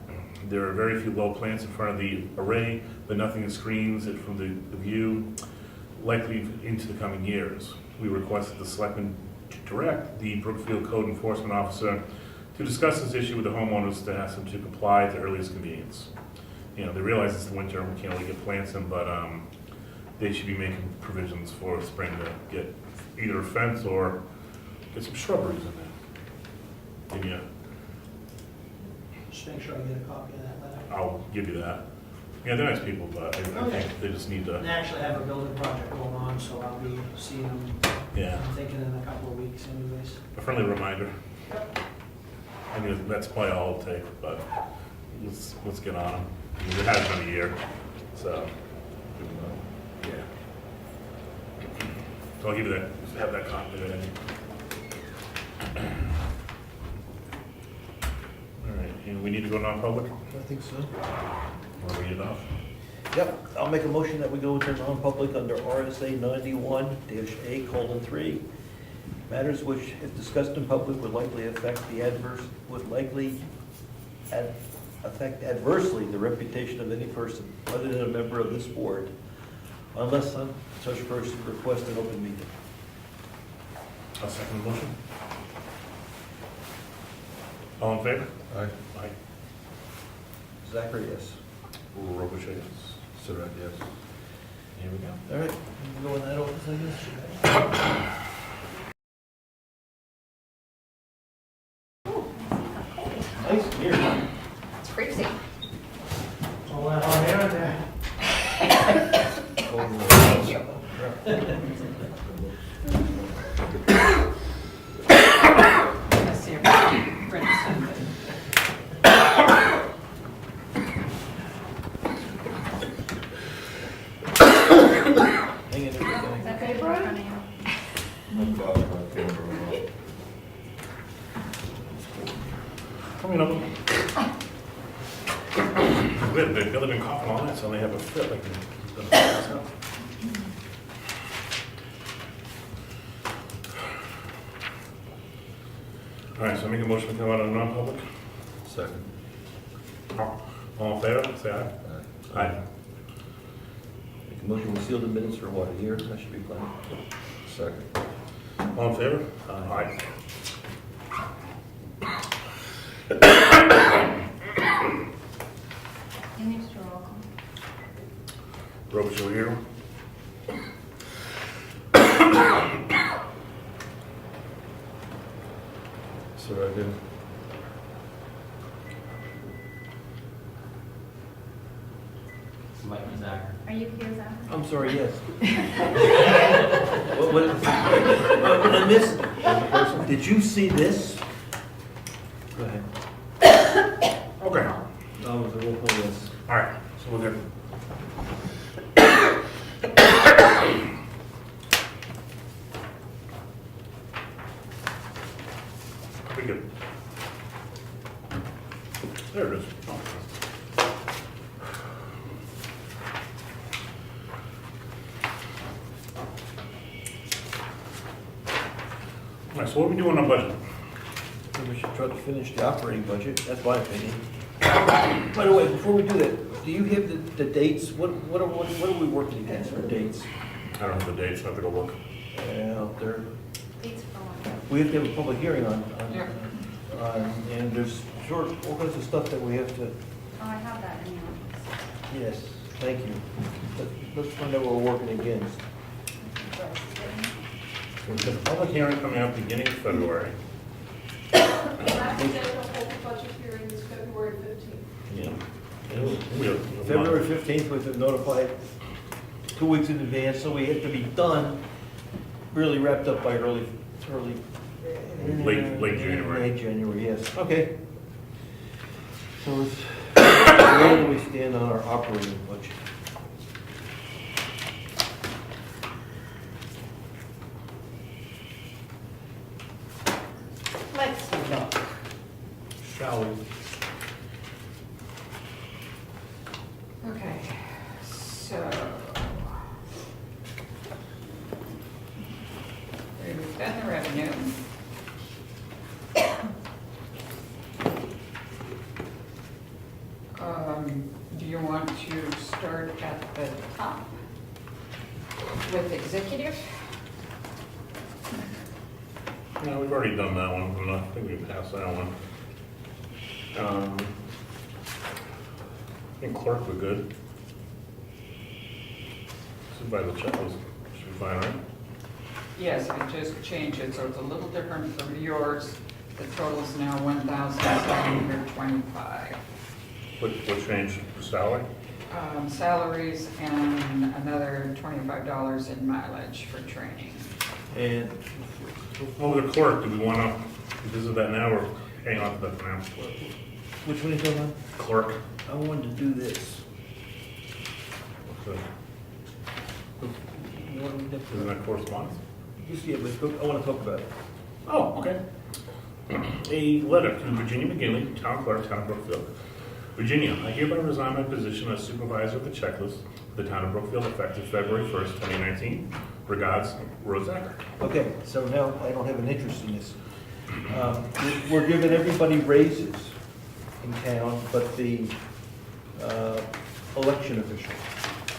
There are very few low plants in front of the array, but nothing that screens it from the view, likely into the coming years. We requested the selectmen to direct the Brookfield Code Enforcement Officer to discuss this issue with the homeowners to ask them to comply at the earliest convenience. They realize it's the winter and we can't really get plants in, but they should be making provisions for spring to get either a fence or get some shrubberies in there. And yeah, Just make sure I get a copy of that letter. I'll give you that. Yeah, they're nice people, but I think they just need And to, I actually have a building project going on, so I'll be seeing them, yeah, I'm thinking in a couple of weeks anyways. a friendly reminder. I mean, that's probably all it'll take, but let's get on them. It has been a year, so, yeah. So I'll give you that, just have that copy of it. All right, and we need to go non-public? I think so. Want to read it off? Yep, I'll make a motion that we go into non-public under RSA 91-A:3. Matters which, if discussed in public, would likely affect adversely the reputation of any person other than a member of this board, unless such person requests an open meeting. I'll second the motion. All in favor? Aye. Aye. Zachary, yes. Robisheau, yes. Surette, yes. Here we go. All right, we can go in that office, I guess. Nice beer. It's freezing. All that hot air in there. Thank you. I see your print sent it. between them. They've been coughing all night, so they have a fit like they're. All right, so make a motion to come out of non-public. Second. All in favor, say aye. Aye. Make a motion, we seal the minutes for what, a year? That should be plenty. Second. All in favor? Aye. You need to do a roll call. Robisheau here. Surette here. Are you here, Zach? I'm sorry, yes. What did I miss? Did you see this? Go ahead. Okay. That was a roll call, yes. All right, so we're good. Pretty good. There it is. Oh. All right, so what are we doing on budget? We should try to finish the operating budget, that's my opinion. By the way, before we do that, do you have the dates? What are we working against for dates? I don't have the dates, I have to go look. Out there. Dates for what? We have to have a public hearing on, Yeah. and there's all kinds of stuff that we have to, Oh, I have that in the office. yes, thank you. Let's find out what we're working against. There's a public hearing coming up beginning of February. Last day of the budget hearing is February 15th. Yeah. February 15th, we've been notified 2 weeks in advance, so we have to be done, really wrapped up by early. Late January. Late January, yes. Okay. So where do we stand on our operating budget? Let's look. Shall we? Okay, so. We've done the revenue. Do you want to start at the top with executive? No, we've already done that one, I think we passed that one. I think clerk we're good. Supervisor checklist should be fine, right? Yes, I just changed it, so it's a little different from yours. The total is now 1,725. What changed? Salary? Salaries and another $25 in mileage for training. And Well, the clerk, do we want to visit that now or hang on to that for now? which one are you talking about? Clerk. I wanted to do this. Okay. What do we have Isn't to- that correspondence? Just, yeah, but I want to talk about it. Oh, okay. A letter to Virginia McGinley, Town Clerk, Town of Brookfield. Virginia, I hereby resign my position as supervisor of the checklist for the Town of Brookfield effective February 1st, 2019. Regards, Rose Acker. Okay, so now I don't have an interest in this. We're giving everybody raises in town, but the election officials.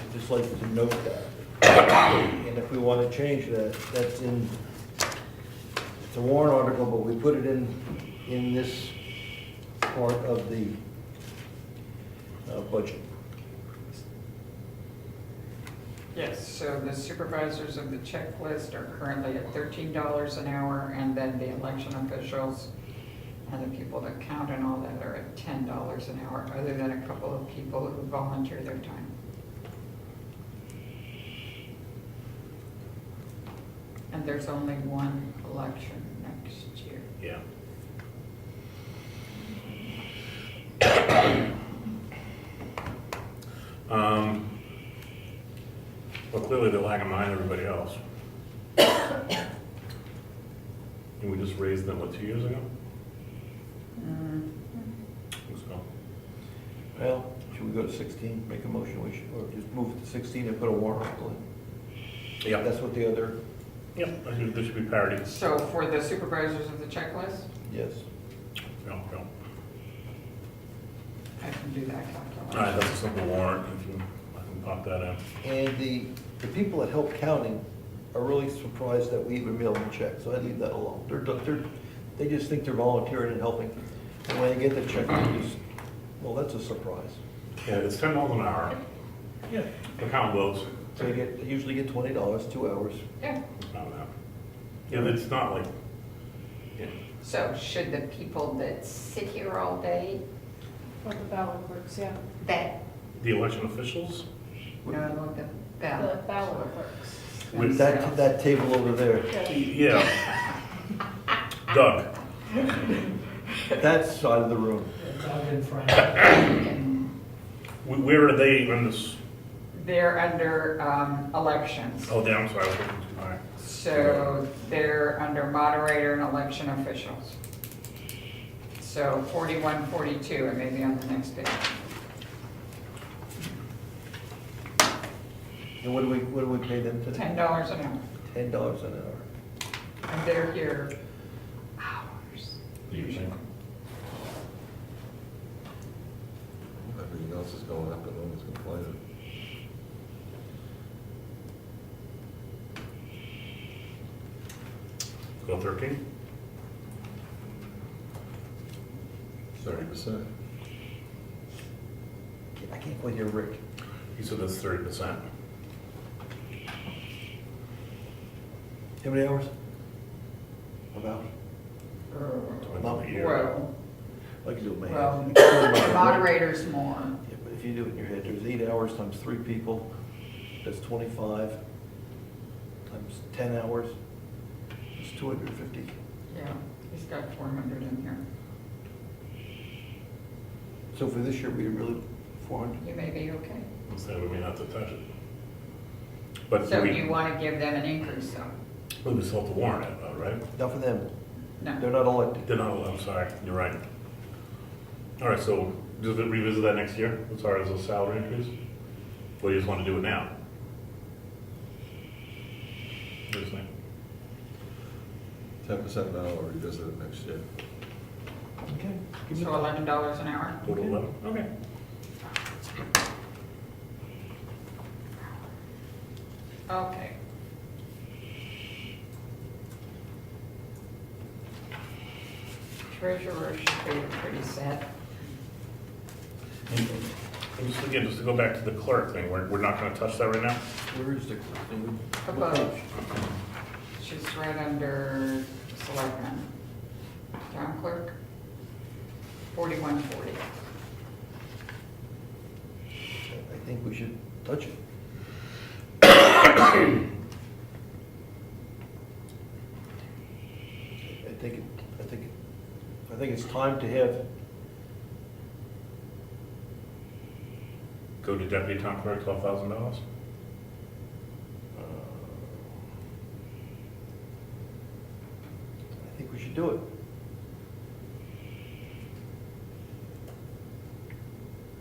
I'd just like to note that. And if we want to change that, that's in, it's a warrant article, but we put it in this part of the budget. Yes, so the supervisors of the checklist are currently at $13 an hour, and then the election officials and the people that count and all that are at $10 an hour, other than a couple of people who volunteer their time. And there's only one election next year. Yeah. Well, clearly they're lagging behind everybody else. And we just raised them, what, 2 years ago? Mm-hmm. Well, should we go to 16, make a motion, we should, or just move it to 16 and put a warrant article in? Yeah, That's what the other, yeah, I think there should be parity. So for the supervisors of the checklist, yes. Yeah, yeah. I can do that All right, calculation. that's a simple warrant, I can pop that in. And the people at Help Counting are really surprised that we even mail them checks, so I leave that alone. They just think they're volunteering and helping. And when they get the check, they just, well, that's a surprise. Yeah, it's $10 an hour, Yeah. the count votes. So they usually get $20, 2 hours. Yeah, It's not that. Yeah, it's not like, yeah, so should the people that sit here all day, Or the ballot clerks, yeah. that, the election officials, no, the The ballot. ballot clerks. With That table over there, yeah. Doug, that side of the room. Doug and Frank. where are they in this? They're under elections. Oh, damn, I'm sorry, I was looking too high. So they're under moderator and election officials. So 41, 42, and maybe on the next page. And what do we pay them today? $10 an hour. $10 an hour. And they're here hours. Do you think? Everything else is going up and no one's complaining. Go 13? 30%. I can't quite hear Rick. He said that's 30%. How many hours? About? Depends on the year. Well, I can do it, man. well, moderators more. Yeah, but if you do it in your head, there's 8 hours times 3 people, that's 25, times 10 hours, it's 250. Yeah, he's got 400 in here. So for this year, we really, 400? You may be okay. Instead of me not to touch it. But So we, you want to give them an increase though? we still have to warrant it, though, right? Not for them, No. they're not elected. Did not, I'm sorry, you're right. All right, so just revisit that next year as far as the salary increase? Or you just want to do it now? What do you think? 10% an hour, revisit it next year. Okay. give So me- $11 an hour? Total 11? Okay. Okay. Treasurer should be pretty set. And just again, just to go back to the clerk thing, we're not going to touch that right now? Where is the thing? Above. She's right under selectmen. Town clerk, 4140. I think we should touch it. I think it's time to have, Go to deputy town clerk, $12,000? I think we should do it.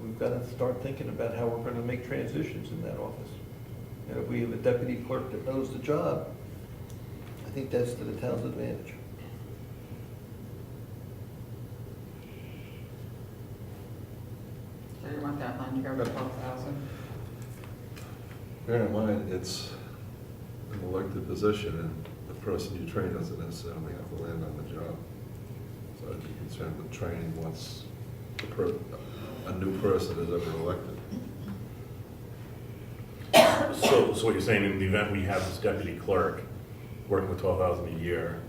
We've got to start thinking about how we're going to make transitions in that office. And if we have a deputy clerk that knows the job, I think that's to the town's advantage. So you want that line to go to 12,000? Bear in mind, it's an elected position, and the person you train doesn't necessarily have to land on the job. So I'd be concerned with training once a new person is ever elected. So what you're saying, in the event we have this deputy clerk working with $12,000 a year,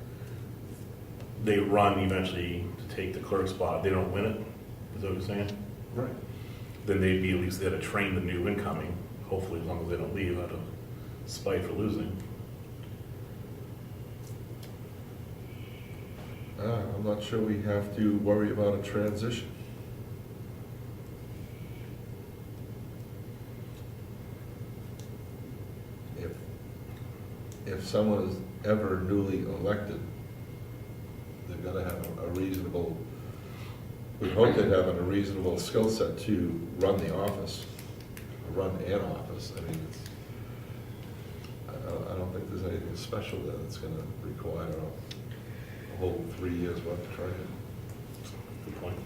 they run eventually to take the clerk spot, they don't win it, is that what you're saying? Right. Then they'd be at least there to train the new incoming, hopefully as long as they don't leave out of spite for losing. I'm not sure we have to worry about a transition. If someone is ever newly elected, they've got to have a reasonable we hope they'd have a reasonable skill set to run the office, run an office. I mean, it's, I don't think there's anything special there that's gonna require a whole 3 years worth of training. Good point.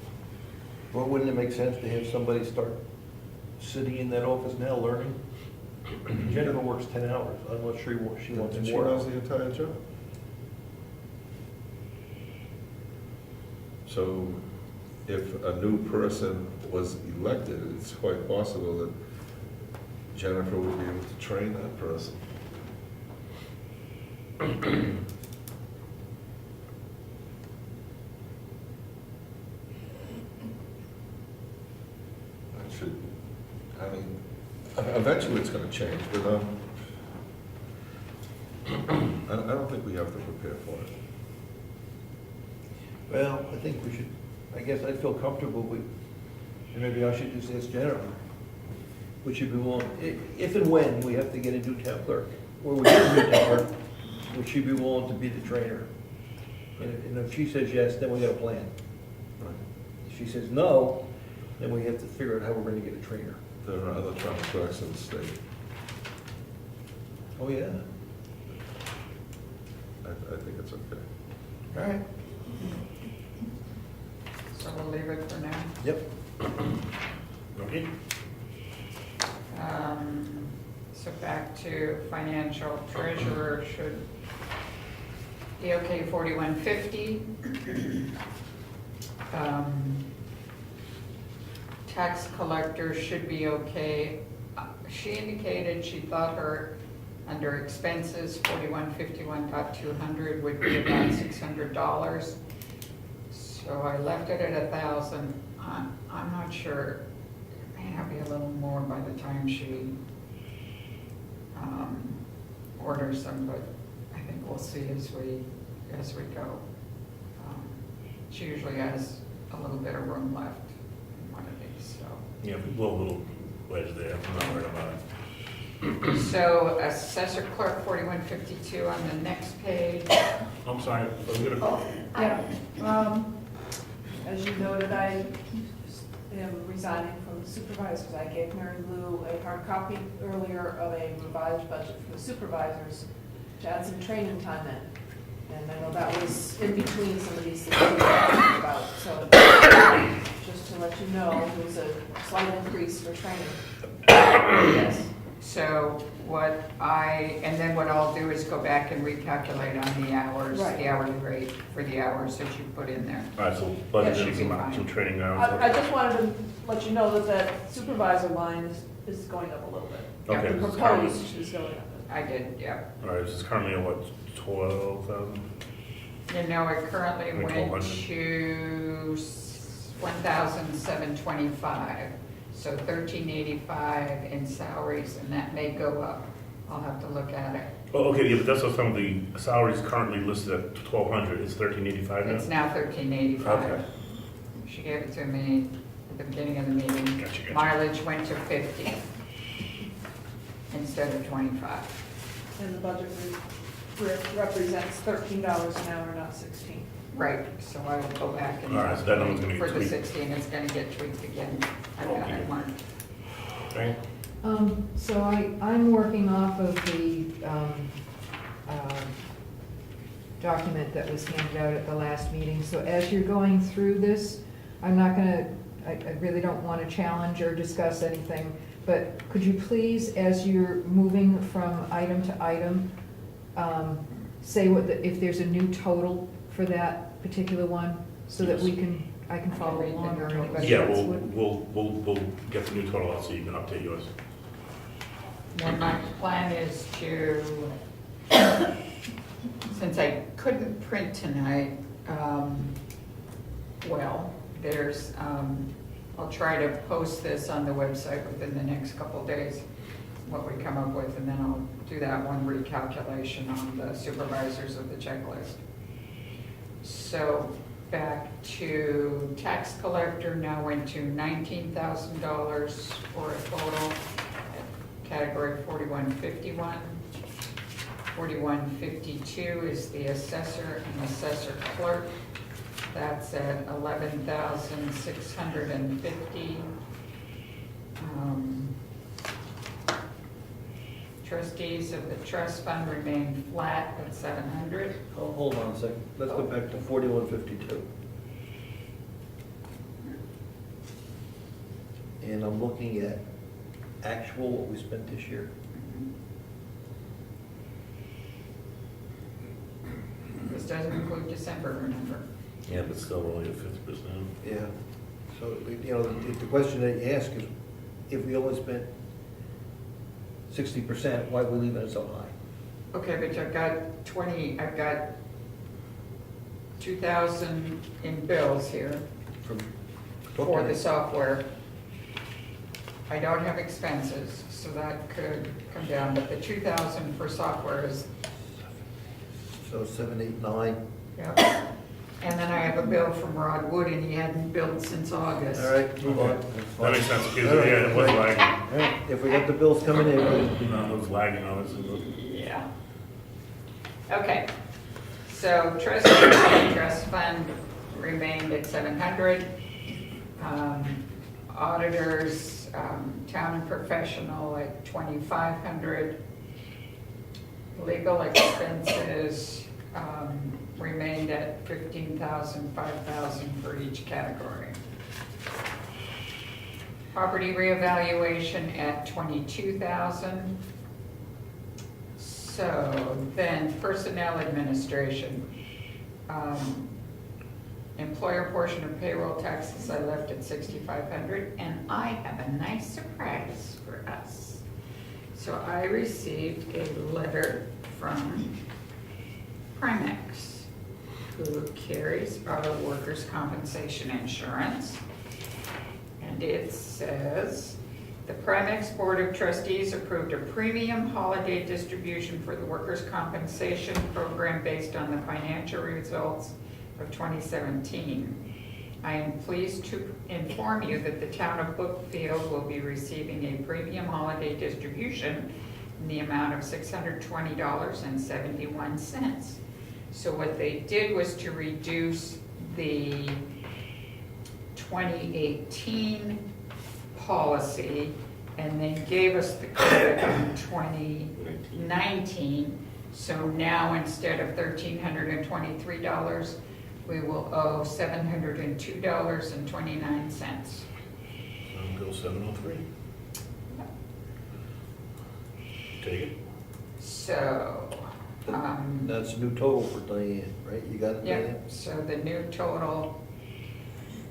Well, wouldn't it make sense to have somebody start sitting in that office now, learning? Jennifer works 10 hours, I'm not sure she wants And she more. knows the entire job. So if a new person was elected, it's quite possible that Jennifer would be able to train that person. That should, I mean, eventually it's gonna change, but I don't think we have to prepare for it. Well, I think we should, I guess I'd feel comfortable with, and maybe I should just ask Jennifer, would she be willing, if and when we have to get a new town clerk, or we get a new town clerk, would she be willing to be the trainer? And if she says yes, then we got a plan. If she says no, then we have to figure out how we're gonna get a trainer. There are other town clerks in the state. Oh, yeah. I think it's okay. All right. So we'll leave it for now. Yep. Okay. So back to financial treasurer should be okay, 4150. Tax collector should be okay. She indicated she thought her, under expenses, 4151.200 would be about $600. So I left it at 1,000. I'm not sure, it may not be a little more by the time she orders them, but I think we'll see as we go. She usually has a little bit of room left in one of these, so. Yeah, we blow a little wedge there, I'm not worried about it. So assessor clerk 4152 on the next page. I'm sorry, I'm gonna, Yeah, as you noted, I am resigning from the supervisors. I gave Marilou a hard copy earlier of a revised budget for the supervisors to add some training time in. And I know that was in between some of these things we were talking about, so just to let you know, there was a slight increase for training. Yes. So and then what I'll do is go back and recalculate on the hours, Right. the hourly rate for the hours that you put in there. all right, so budget That in should be fine. some training hours. I just wanted to let you know that that supervisor line is going up a little bit. Okay, The this is currently, proposed is going up. I did, yeah. all right, this is currently at what, 12,000? You know, it currently Like went 1,200. to 1,725, so 1,385 in salaries, and that may go up. I'll have to look at it. Oh, okay, yeah, but that's what some of the salaries currently listed at 1,200, it's 1,385 now? It's now 1,385. Okay. She gave it to me at the beginning of the meeting. Gotcha. Mileage went to 50 instead of 25. And the budget represents $13 an hour, not 16. Right, so I will go back and. All right, so that number's gonna get For the tweaked. 16, it's gonna get tweaked again. I got Okay. it marked. Okay. So I'm working off of the document that was handed out at the last meeting. So as you're going through this, I'm not gonna, I really don't want to challenge or discuss anything, but could you please, as you're moving from item to item, say if there's a new total for that particular one, so that I can follow Read the along, or total. anybody Yeah, else would? we'll get the new total out so you can update yours. And my plan is to, since I couldn't print tonight, I'll try to post this on the website within the next couple days, what we come up with, and then I'll do that one recalculation on the supervisors of the checklist. So back to tax collector, now went to $19,000 for a total. Category 4151. 4152 is the assessor and assessor clerk. That's at 11,650. Trustees of the trust fund remain flat at 700. Oh, hold on a second, let's go back to 4152. And I'm looking at actual, what we spent this year. This doesn't include December, remember? Yeah, but still only at 50%. Yeah. So, you know, the question that you ask is, if we only spent 60%, why are we leaving it so high? Okay, but I've got 2,000 in bills here for the software. I don't have expenses, so that could come down, but the 2,000 for software is, So 7, 8, 9. yep. And then I have a bill from Rod Wood, and he hadn't billed since August. All right, move on. That makes sense, because, yeah, it was lagging. All right, if we got the bills coming in, No, it was lagging on it. Yeah. Okay, so trust fund remained at 700. Auditors, town and professional at 2,500. Legal expenses remained at 15,000, 5,000 for each category. Property reevaluation at 22,000. So then personnel administration. Employer portion of payroll taxes I left at 6,500, and I have a nice surprise for us. So I received a letter from Primex, who carries our workers' compensation insurance. And it says, the Primex Board of Trustees approved a premium holiday distribution for the workers' compensation program based on the financial results of 2017. I am pleased to inform you that the town of Brookfield will be receiving a premium holiday distribution in the amount of $620.71. So what they did was to reduce the 2018 policy and then gave us the credit in 2019. So now instead of $1,323, we will owe $702.29. Bill 703. Take it. So, that's a new total for Diane, right? You got it, yeah, Diane? so the new total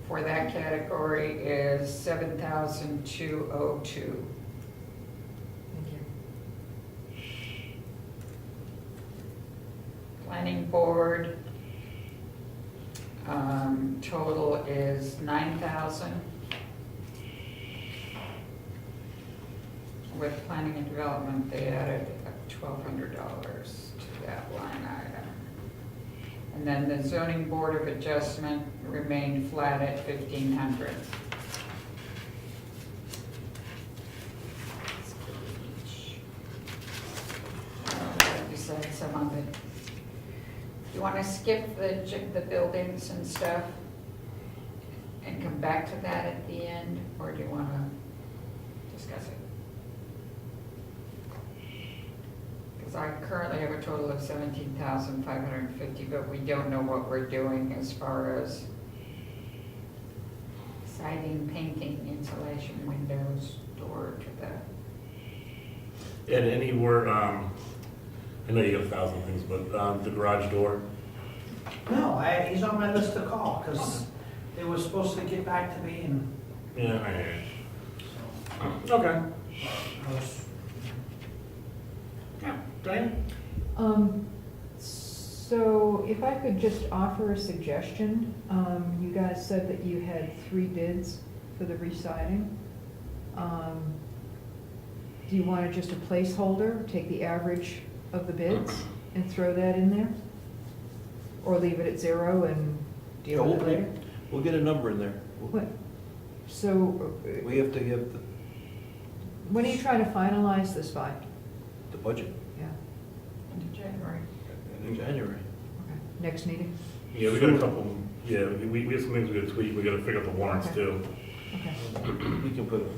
for that category is 7,202. Thank you. Planning board, total is 9,000. With planning and development, they added $1,200 to that line item. And then the zoning board of adjustment remained flat at 1,500. You said some of it. You want to skip the buildings and stuff and come back to that at the end, or do you want to discuss it? Because I currently have a total of 17,550, but we don't know what we're doing as far as siding, painting, insulation, windows, door to the. And any word, I know you got 1,000 things, but the garage door, No, he's on my list to call, because they were supposed to get back to me, and yeah, so okay. I was Yeah, Diane? So if I could just offer a suggestion, you guys said that you had 3 bids for the re-siding. Do you want just a placeholder, take the average of the bids and throw that in there? Or leave it at 0 and deal with it later? We'll get a number in there. What, so, We have to give when are you trying to finalize this by? the budget Yeah, Into January. in January. okay, next meeting? Yeah, we got a couple Yeah, we have some things we gotta tweak, we gotta figure out the warrants Okay. too. Okay. We can put it,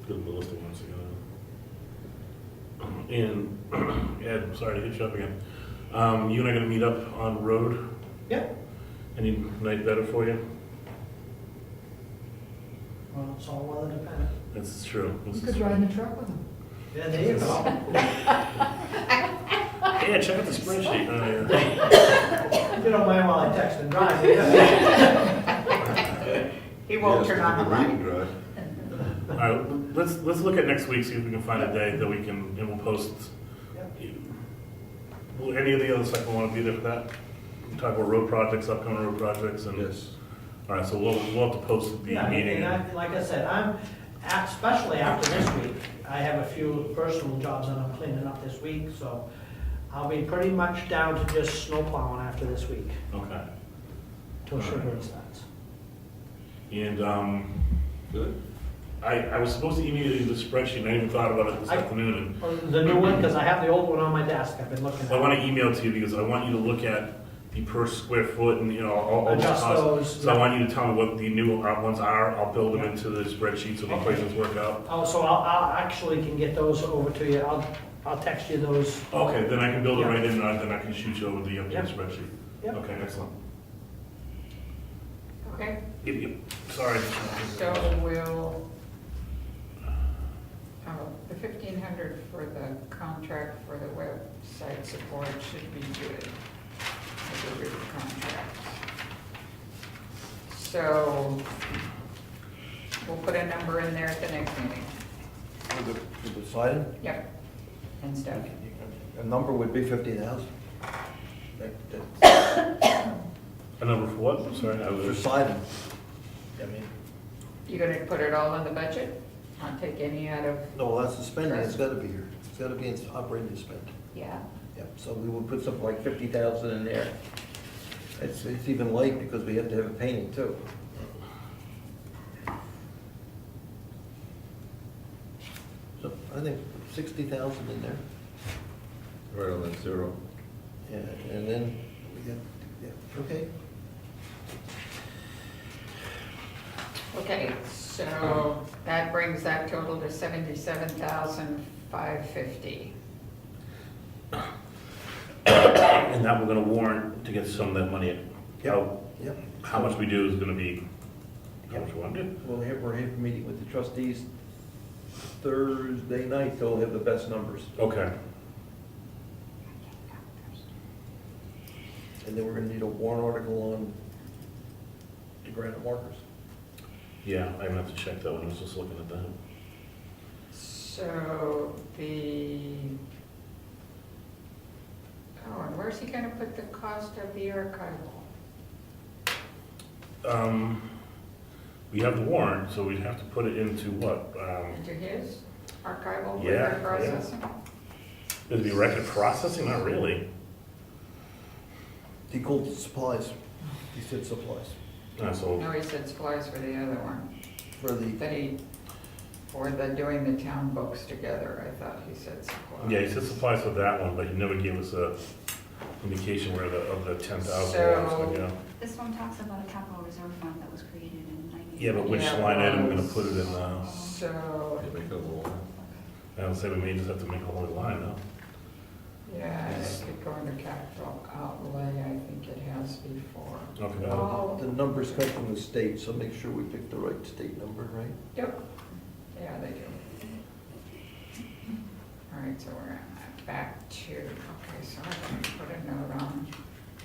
Good list of warrants together. And, Ed, sorry to hit you up again. You and I gonna meet up on the road? Yeah. Any night better for you? Well, it's all weather dependent. This is true. This You is could true. ride in the truck with them. Yeah, there you go. Yeah, check out the spreadsheet. Oh, yeah. If you don't mind while I text and drive. He won't Yes, turn on the we can light. drive. All right, let's look at next week, see if we can find a day that we can, and we'll post. Will any of the other selectmen want to be there for that? We talk about road projects, upcoming road projects, and. Yes. All right, so we'll have to post the Yeah, meeting. and I, like I said, especially after this week, I have a few personal jobs that I'm cleaning up this week, so I'll be pretty much down to just snow plowing after this week, Okay. till All right. sugar starts. And Good. I was supposed to email you the spreadsheet, and I even thought about it this afternoon. The new one, because I have the old one on my desk, I've been looking And at. I want to email it to you because I want you to look at the per square foot and, all the Adjust costs. those, So I yeah. want you to tell me what the new ones are. I'll build them into the spreadsheet so the Okay. equations work out. Oh, so I'll actually can get those over to you, I'll text you those. Okay, then I can build it Yeah. right in, and then I can shoot you over the updated Yeah. spreadsheet. Yeah. Okay, excellent. Okay, Yep. Sorry. so we'll, the 1,500 for the contract for the website support should be good. As a written contract. So we'll put a number in there at the next meeting. with the siding, Yep. And stuff. a number would be 50,000. A number for what? I'm sorry. I For was. siding. I mean, You gonna put it all in the budget? Not take any out of, no, that's the spending, it's gotta be here. It's gotta be in operating spend. yeah? Yep, so we would put something like 50,000 in there. It's even light because we have to have a painting too. So I think 60,000 in there. Right on that zero. Yeah, and then we got, yeah, okay. Okay, so that brings that total to 77,550. And that we're gonna warrant to get some of that money Yep. out. Yep. How much we do is gonna be, how much we want to do. We're having a meeting with the trustees Thursday night, they'll have the best numbers. Okay. And then we're gonna need a warrant article on the granite markers. Yeah, I'm gonna have to check that one, I was just looking at that. So and where's he gonna put the cost of the archival? We have the warrant, so we'd have to put it into what? Into his archival Yeah, record processing? It'd be record processing, not really. He called it supplies. He said supplies. So, No, he said supplies for the other one, For the, for the doing the town books together, I thought he said supplies. yeah, he said supplies for that one, but he never gave us a indication where of the 10,000 So- was gonna go. This one talks about a capital reserve fund that was created in 19. Yeah, but which Yeah, line item we're gonna was- So, put it in, You make a little, I would say we may just have to make a whole line, no? yeah, it could go into capital outlay, I think it has before. Okay. Oh, the numbers come from the state, so make sure we pick the right state number, right? yep, yeah, they do. All right, so we're back to, okay, so I'm gonna put a note on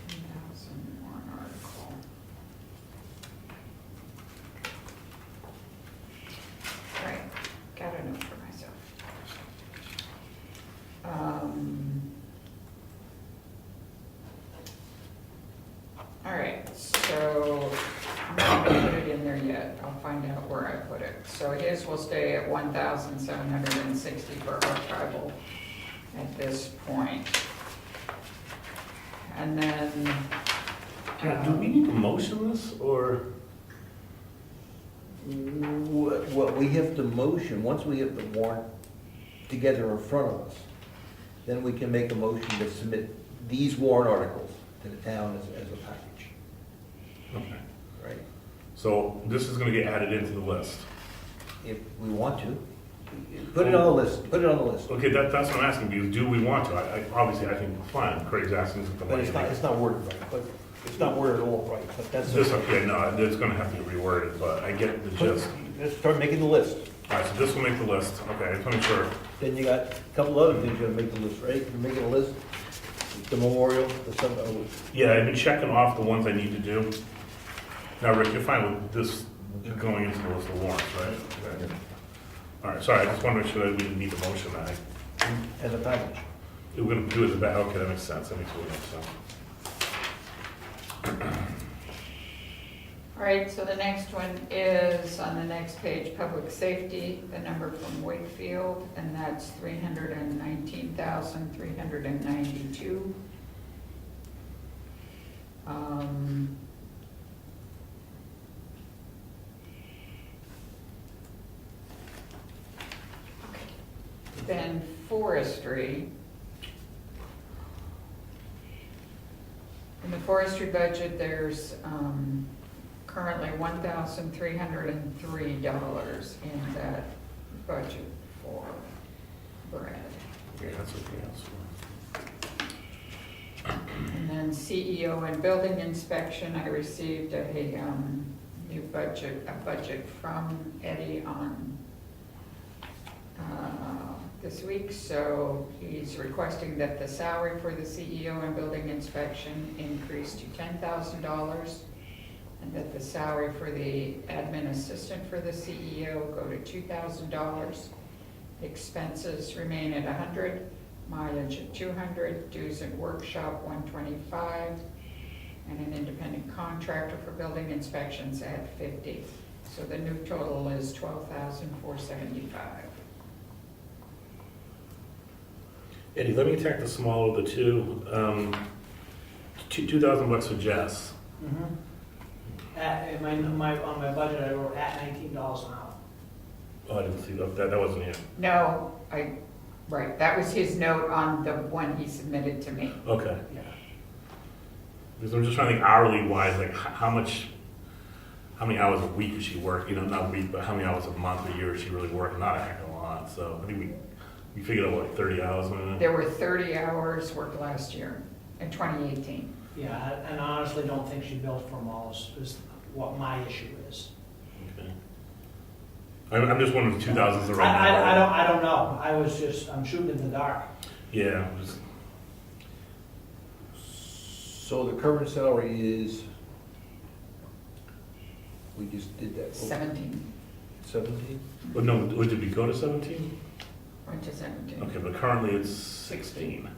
10,000 warrant article. All right, got a note for myself. All right, so I'm not gonna put it in there yet. I'll find out where I put it. So his will stay at 1,760 for archival at this point. And then. Do we need to motion this, or? Well, we have to motion, once we have the warrant together in front of us, then we can make a motion to submit these warrant articles to the town as a package. Okay. right? So this is gonna get added into the list. If we want to. Put it on the list, put it on the list. Okay, that's what I'm asking, because do we want to? Obviously, I think, fine, Craig's asking us if the But money. it's not worded right, but it's not worded all right, but that's. This, okay, no, it's gonna have to be reworded, but I get the gist. Let's start making the list. Alright, so this will make the list, okay, I just wanna make sure. Then you got a couple other things you gotta make the list, right? You're making a list, the memorial, the some, Yeah, I've been checking off the ones I need to do. Now, Rick, you're fine with this going into the list of warrants, right? Okay. Alright, sorry, I just wanted to make sure that we didn't need the motion, as a package. we're gonna do it as a back, okay, that makes sense, that makes sense. All right, so the next one is on the next page, public safety, the number from Wakefield, and that's 319,392. Then forestry. In the forestry budget, there's currently $1,303 in that budget for Brad. Yeah, that's okay, that's And then CEO and building inspection, I received a new budget, from Eddie on this week, so he's requesting that the salary for the CEO and building inspection increase to $10,000, and that the salary for the admin assistant for the CEO go to $2,000. Expenses remain at $100, mileage at $200, dues and workshop $125, and an independent contractor for building inspections at $50. So the new total is $12,475. Eddie, let me attack the smaller of the two. $2,000 for Jess. On my budget, I wrote at $19 an hour. Oh, I didn't see that wasn't here. No, right, that was his note on the one he submitted to me. Okay. Yeah. Because I'm just trying to think hourly wise, like how many hours a week does she work? You know, not a week, but how many hours a month or year is she really working? Not a heck of a lot. So I think we figured out like 30 hours a minute. There were 30 hours worked last year in 2018. Yeah, and I honestly don't think she billed for them all, is what my issue is. Okay. I'm just wondering if 2,000 is the right number. I don't know. I'm shooting in the dark. Yeah. So the current salary is, we just did that. 17, 17? But no, did we go to 17? went to 17. Okay, but currently it's 16.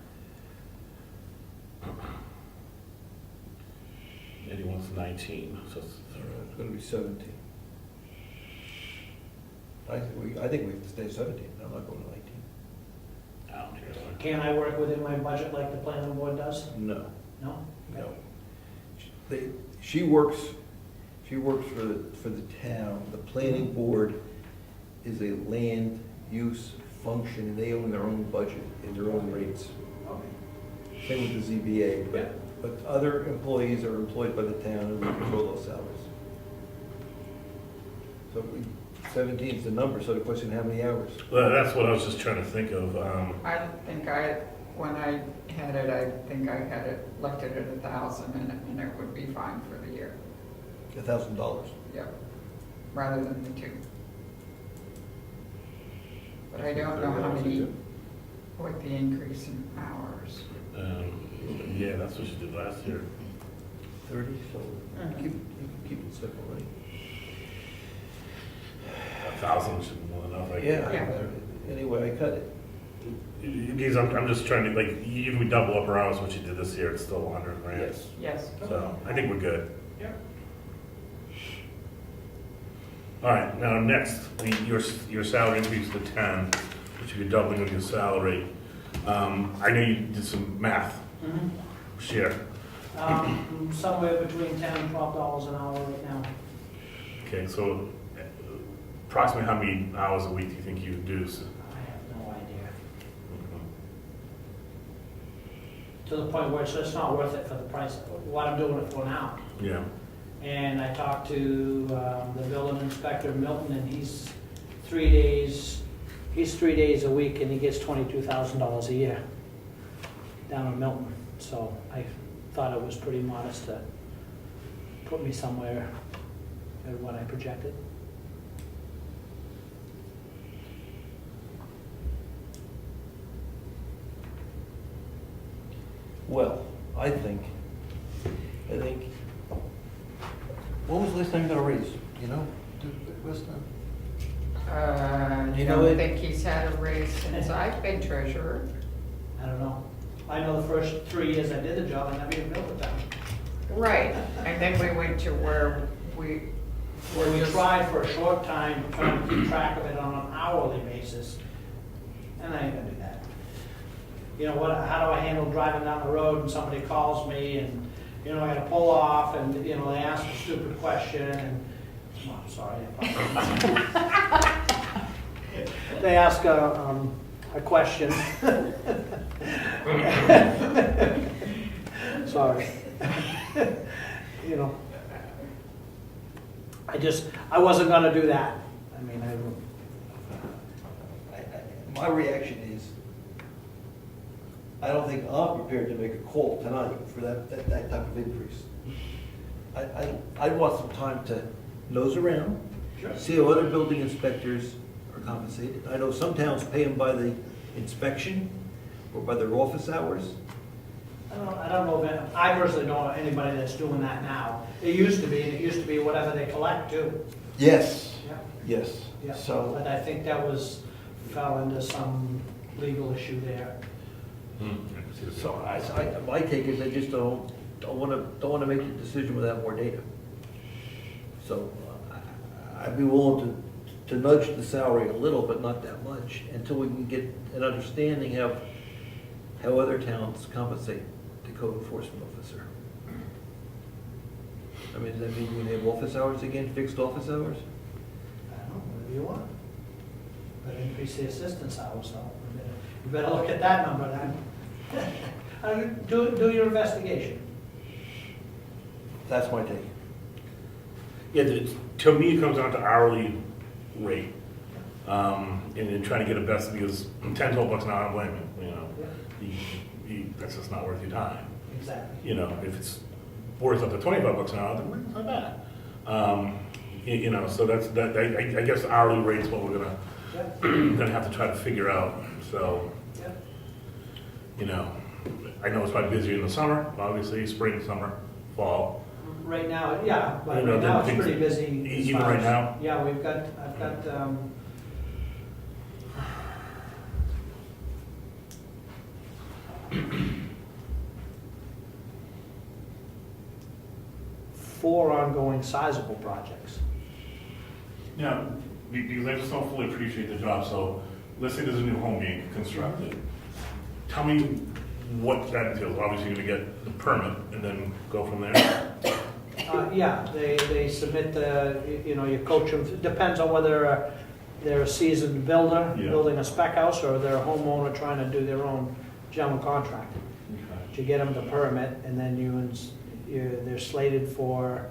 Eddie wants 19, so it's It's gonna be 17. I think we have to stay 17, I'm not going to 19. I don't hear that. Can I work within my budget like the planning board does? No. No? No. She works for the town. The planning board is a land use function, and they own their own budget and their own rates. Okay. Same with the ZBA, but other employees are employed by the town and we control those salaries. So 17 is the number, so the question, how many hours? Well, that's what I was just trying to think of. I think when I had it, I think I had it left it at 1,000 and it would be fine for the year. $1,000. Yep, rather than the 2. But I don't know how many, what the increase in hours. Yeah, that's what she did last year. 30, so you can keep it simple, right? 1,000 should be more than enough. Any way I cut it. Because I'm just trying to, like, even we double up her hours, what she did this year, it's still 100 grand. Yes. Yes. So I think we're good. Yep. All right, now next, your salary increase to 10, which you're doubling of your salary. I know you did some math. Share. Somewhere between $10 and $12 an hour right now. Okay, so approximately how many hours a week do you think you do? I have no idea. To the point where it's just not worth it for the price of what I'm doing it for now. Yeah. And I talked to the building inspector, Milton, and he's 3 days a week, and he gets $22,000 a year down in Milton. So I thought it was pretty modest to put me somewhere at what I projected. Well, I think, when was the last time you got a raise, you know? Last time? I You know don't it- think he's had a raise since I've been treasurer. I don't know. I know the first 3 years I did the job, I never even built it down. Right, and then we went to where we Well, were we just. tried for a short time, trying to keep track of it on an hourly basis, and I ain't gonna do that. You know what, how do I handle driving down the road and somebody calls me and, you know, I gotta pull off and, you know, they ask a stupid question and, oh, I'm sorry. They ask a question. Sorry. You know, I wasn't gonna do that. I mean, My reaction is, I don't think I'm prepared to make a call tonight for that type of increase. I want some time to nose around, Sure. see how other building inspectors are compensated. I know some towns pay them by the inspection or by their office hours. I don't know, I personally don't know anybody that's doing that now. It used to be, and it used to be whatever they collect too. Yes. Yeah. Yes. Yeah, So, but I think that fell into some legal issue there. my take is I just don't wanna make the decision without more data. So, I'd be willing to nudge the salary a little, but not that much, until we can get an understanding of how other towns compensate the code enforcement officer. I mean, does that mean we're gonna have office hours again, fixed office hours? I don't know, whatever you want. But increase the assistance hours though. You better look at that number then. Do your investigation. That's my take. Yeah, to me, it comes down to hourly rate. And trying to get a best, because 10, 12 bucks an hour, I don't blame you, you know. That's just not worth your time. Exactly. You know, if it's worth up to 25 bucks an hour, then it's not bad. You know, so I guess hourly rate's what we're gonna have to try to figure out, so. Yeah. You know, I know it's probably busier in the summer, obviously, spring, summer, fall. Right now, yeah, but You know, right now it's then pretty things- busy. as even far right as- now? Yeah, I've got, 4 ongoing sizable projects. Yeah, because I just don't fully appreciate the job, so let's say there's a new home being constructed. Tell me what that entails. Obviously, you're gonna get the permit and then go from there. Yeah, they submit you know, you coach them, depends on whether they're a seasoned builder, Yeah. building a spec house, or they're a homeowner trying to do their own general contract. You get them the permit, and then they're slated for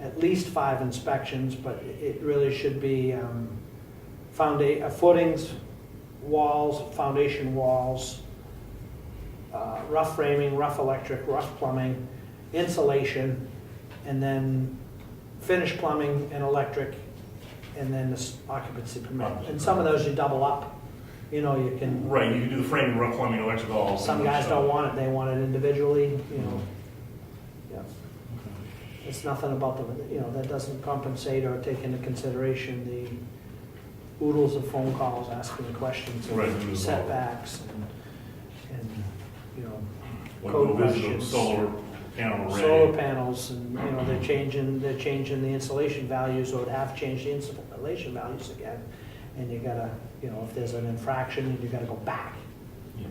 at least 5 inspections, but it really should be footings, walls, foundation walls, rough framing, rough electric, rough plumbing, insulation, and then finished plumbing and electric, and then the occupancy permit. And some of those you double up, you know, you can. Right, you can do the framing, rough plumbing, electrical. Some guys don't want it, they want it individually, you know. Yeah. It's nothing about the, you know, that doesn't compensate or take into consideration the oodles of phone calls asking questions Right, and and setbacks and, you know, When code we visit a questions. solar panel array. Solar panels, and, you know, they're changing the insulation values, or have changed the insulation values again. And you gotta, you know, if there's an infraction, you gotta go back. Yeah.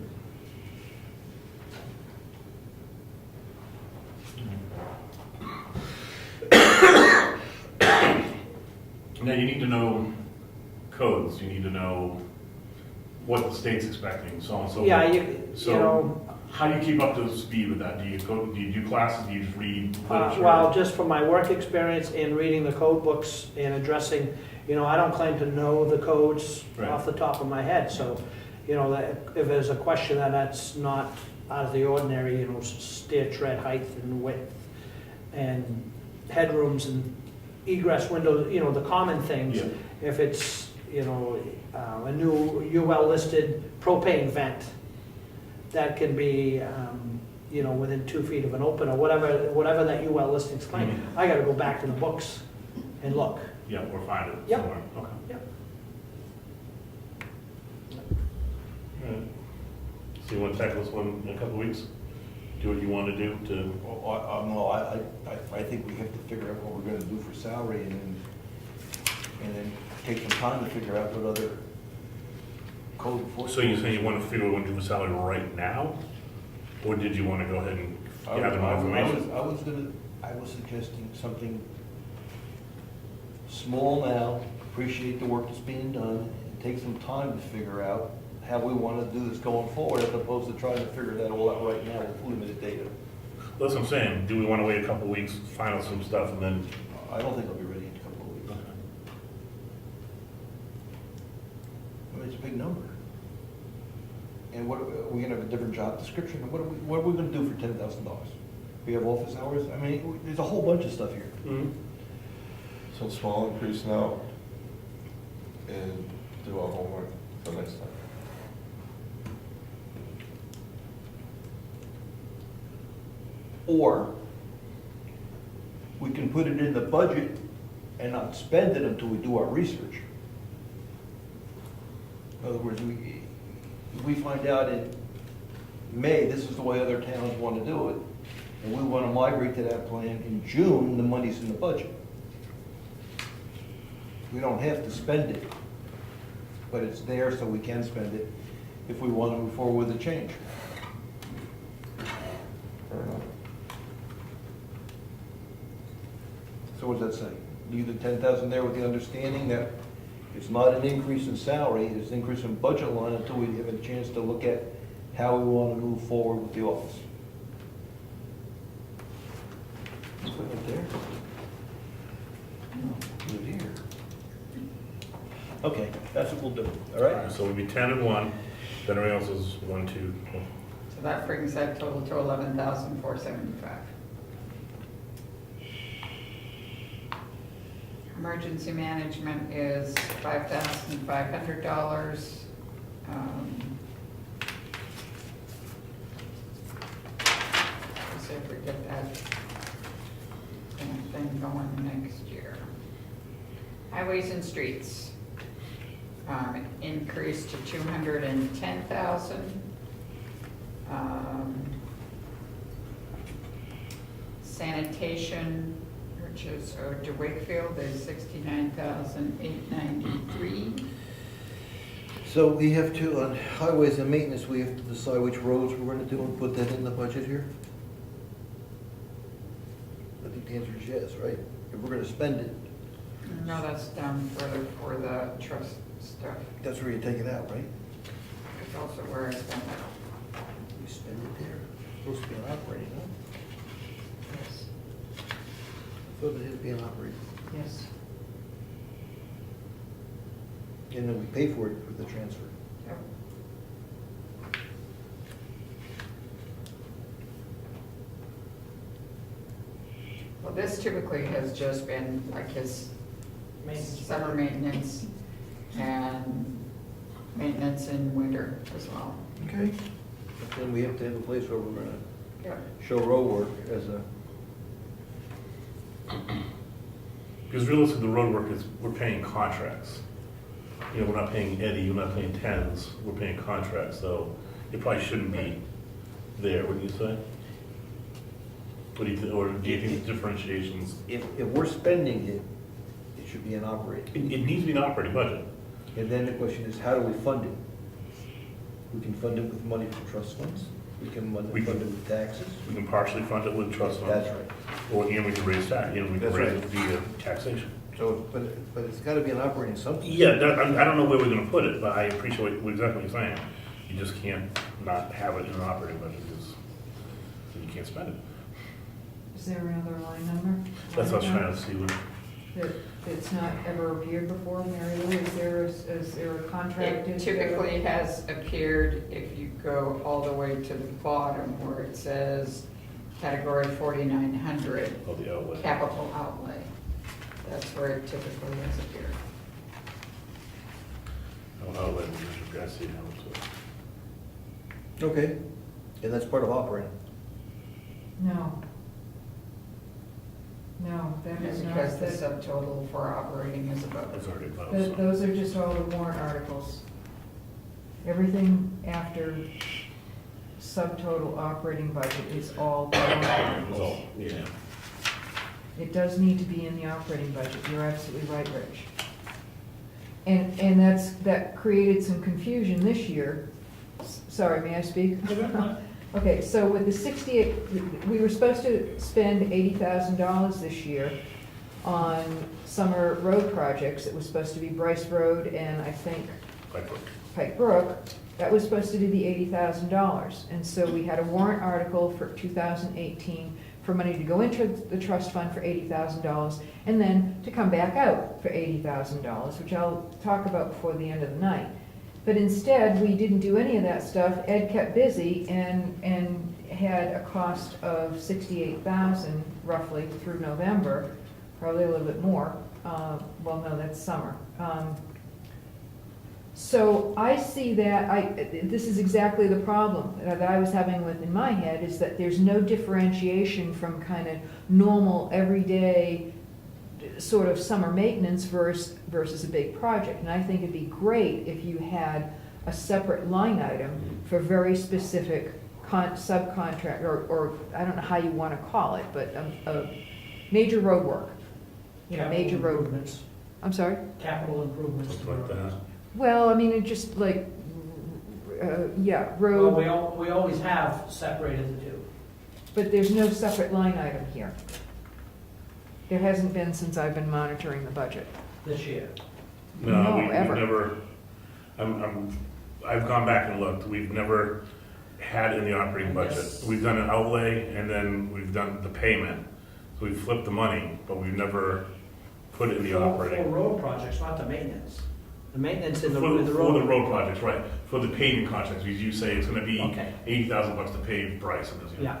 Now, you need to know codes, you need to know what the state's expecting, so on and so forth. Yeah, you So- know, How do you keep up to speed with that? Do you do classes, do you just read literature? Well, just from my work experience in reading the code books and addressing, I don't claim to know the codes Right. off the top of my head, so, that if there's a question that's not out of the ordinary, stair tread height and width and headrooms and egress windows, the common things. Yeah. If it's, a new UL listed propane vent, that can be, within 2 feet of an open or whatever that UL listing's claiming. Mhm. I gotta go back to the books and look. Yeah, or find it Yep. somewhere, okay. Yep. Alright. So you want to tackle this one in a couple of weeks? Do what you want to do to, No, I think we have to figure out what we're gonna do for salary and then take some time to figure out what other code enforcement. so you're saying you want to figure out what to do for salary right now? Or did you want to go ahead and gather more information? I was suggesting something small now, appreciate the work that's being done, and take some time to figure out how we want to do this going forward, as opposed to trying to figure that all out right now with limited data. That's what I'm saying, do we want to wait a couple of weeks, find out some stuff, and then? I don't think I'll be ready in a couple of weeks. I mean, it's a big number. And what, we're gonna have a different job description, and what are we gonna do for $10,000? We have office hours, I mean, there's a whole bunch of stuff here. Mhm. So small increase now and do our homework for next time. Or we can put it in the budget and not spend it until we do our research. In other words, we find out in May, this is the way other towns want to do it, and we want to migrate to that plan in June, the money's in the budget. We don't have to spend it, but it's there so we can spend it if we want to move forward with the change. Fair enough. So what does that say? Leave the 10,000 there with the understanding that it's not an increase in salary, it's an increase in budget line until we have a chance to look at how we want to move forward with the office. Just put it there. No, put it here. Okay, that's what we'll do, all right? So we'd be 10 and 1, then everything else is 1, 2. So that brings that total to 11,475. Emergency management is $5,500. Let's see if we get that thing going next year. Highways and streets, increased to 210,000. Sanitation, which is to Wakefield, is 69,893. So we have to, on highways and maintenance, we have to decide which roads we're gonna do and put that in the budget here? I think the answer is yes, right? If we're gonna spend it, No, that's down further for the trust stuff. that's where you take it out, right? It's also where I spent it. We spend it there. It's supposed to be an operating, huh? Yes. I thought it had to be an operating. Yes. And then we pay for it with the transfer. Yep. Well, this typically has just been like his summer maintenance and maintenance in winter as well. Okay. But then we have to have a place where we're gonna Yep. show road work as a, Because realistically, the road work is, we're paying contracts. We're not paying Eddie, we're not paying TENS, we're paying contracts, so it probably shouldn't be there, wouldn't you say? What do you, or do you think the differentiations? if we're spending it, it should be an operating. It needs to be an operating budget. And then the question is, how do we fund it? We can fund it with money from trust funds. We can fund We it can- with taxes. We can partially fund it with trust funds. That's right. Or, and we can raise tax, we can That's raise right. it via taxation. So, but it's gotta be an operating something. Yeah, I don't know where we're gonna put it, but I appreciate exactly what you're saying. you just can't not have it in an operating budget, because you can't spend it. Is there another line number? That's what I was trying to see, what, That's not ever appeared before, Marilou? Is there a contract? It typically has appeared if you go all the way to the bottom where it says category 4900, oh, the outlay. capital outlay. That's where it typically has appeared. Outlay, you guys see how it's. Okay, and that's part of operating. No. No, that is not, Because the that, subtotal for operating is above It's it. already above, that- so. those are just all the warrant articles. Everything after subtotal operating budget is all the warrant It's articles. all, yeah. It does need to be in the operating budget, you're absolutely right, Rich. And that created some confusion this year. Sorry, may I speak? Okay, so with the 68, we were supposed to spend $80,000 this year on summer road projects. It was supposed to be Bryce Road and I think Like, Pike Brook. That was supposed to be the $80,000. And so we had a warrant article for 2018 for money to go into the trust fund for $80,000 and then to come back out for $80,000, which I'll talk about before the end of the night. But instead, we didn't do any of that stuff. Ed kept busy and had a cost of $68,000 roughly through November, probably a little bit more. Well, no, that's summer. So I see that, this is exactly the problem that I was having with in my head, is that there's no differentiation from kind of normal, everyday sort of summer maintenance versus a big project. And I think it'd be great if you had a separate line item for very specific subcontract, or I don't know how you want to call it, but a major road work. You know, major Capital road, improvements. I'm sorry? Capital improvements. something like that. Well, I mean, it just like, yeah, Well, road, we always have separated the two. but there's no separate line item here. There hasn't been since I've been monitoring the budget. This year. No, We've ever. never, I've gone back and looked, we've never had in the operating budget. Yes. We've done an outlay and then we've done the payment, so we've flipped the money, but we've never put it in the For operating. road projects, not the maintenance. The maintenance in the For road. the road projects, right, for the paving contracts, because you say it's gonna be Okay. $80,000 to pave Bryce. Yeah.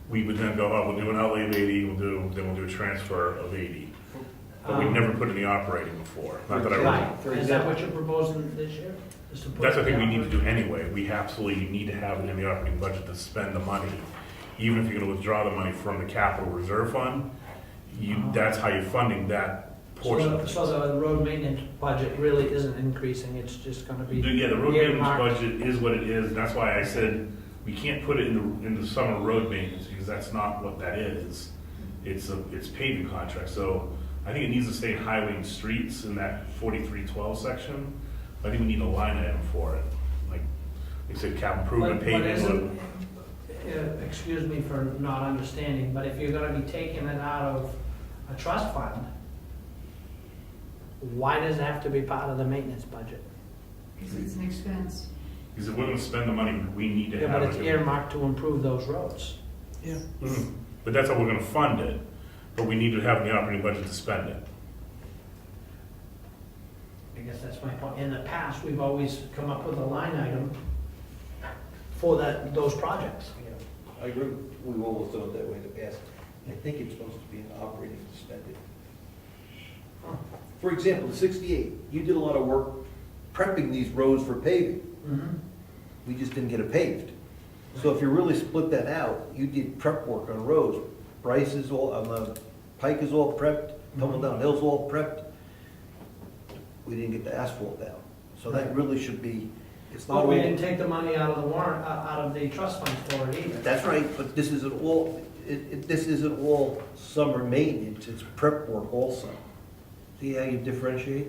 We would then go, oh, we'll do an outlay of 80, then we'll do a transfer of 80. But we've never put in the operating before, not that I Right, For is that example- what you're proposing this year? Is to put That's the thing we it need to down? do anyway. We absolutely need to have it in the operating budget to spend the money. Even if you're gonna withdraw the money from the capital reserve fund, that's how you're funding that portion of it. So the road maintenance budget really isn't increasing, it's just gonna be. Yeah, the road maintenance earmarked. budget is what it is, and that's why I said we can't put it in the summer road maintenance, because that's not what that is. It's paving contract, so I think it needs to stay in highway and streets in that 4312 section. I think we need a line item for it, like you said, cap improvement, But paving. isn't- excuse me for not understanding, but if you're gonna be taking it out of a trust fund, why does it have to be part of the maintenance budget? Because it's an expense. Because if we're gonna spend the money, we need to Yeah, have but it's it. earmarked to improve those roads. Mhm. But that's how we're gonna fund it, but we need to have the operating budget to spend it. I guess that's my point. In the past, we've always come up with a line item for those projects. I agree, we've always done it that way in the past. I think it's supposed to be an operating to spend it. For example, the 68, you did a lot of work prepping these roads for paving. Mhm. We just didn't get it paved. So if you really split that out, you did prep work on roads. Bryce is all, Pike is all prepped, Tumble Down Hill's all prepped. We didn't get the asphalt down. So that really should be, it's not But all. we didn't take the money out of the warrant, out of the trust fund for it either. That's right, but this isn't all, this isn't all summer maintenance, it's prep work also. See how you differentiate?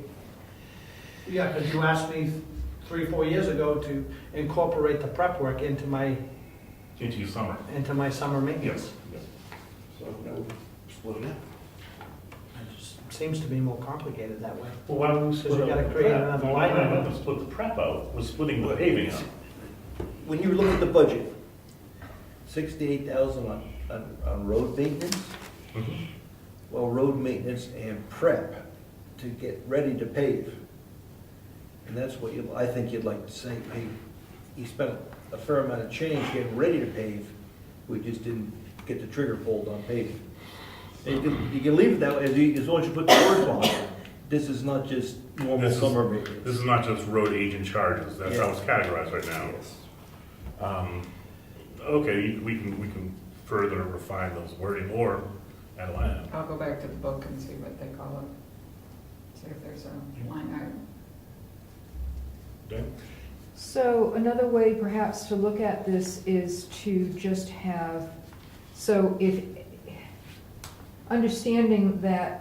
Yeah, because you asked me 3-4 years ago to incorporate the prep work into my Into your summer. summer maintenance. Yes. So now we split it out. It just seems to be more complicated that way. Well, why don't we Because you gotta create another line Why item. not split the prep out? We're splitting the paving out. when you look at the budget, 68,000 on road maintenance, Mhm. well, road maintenance and prep to get ready to pave. And that's what you, I think you'd like to say, hey, you spent a fair amount of change getting ready to pave, we just didn't get the trigger pulled on paving. And you can leave it that way, as long as you put the words on it. This is not just normal This is- summer maintenance. This is not just road agent charges, that's how it's categorized right now. Yes. Okay, we can further refine those wording or add a line item. I'll go back to the book and see what they call it. See if there's a line item. Dan? So another way perhaps to look at this is to just have, so if, understanding that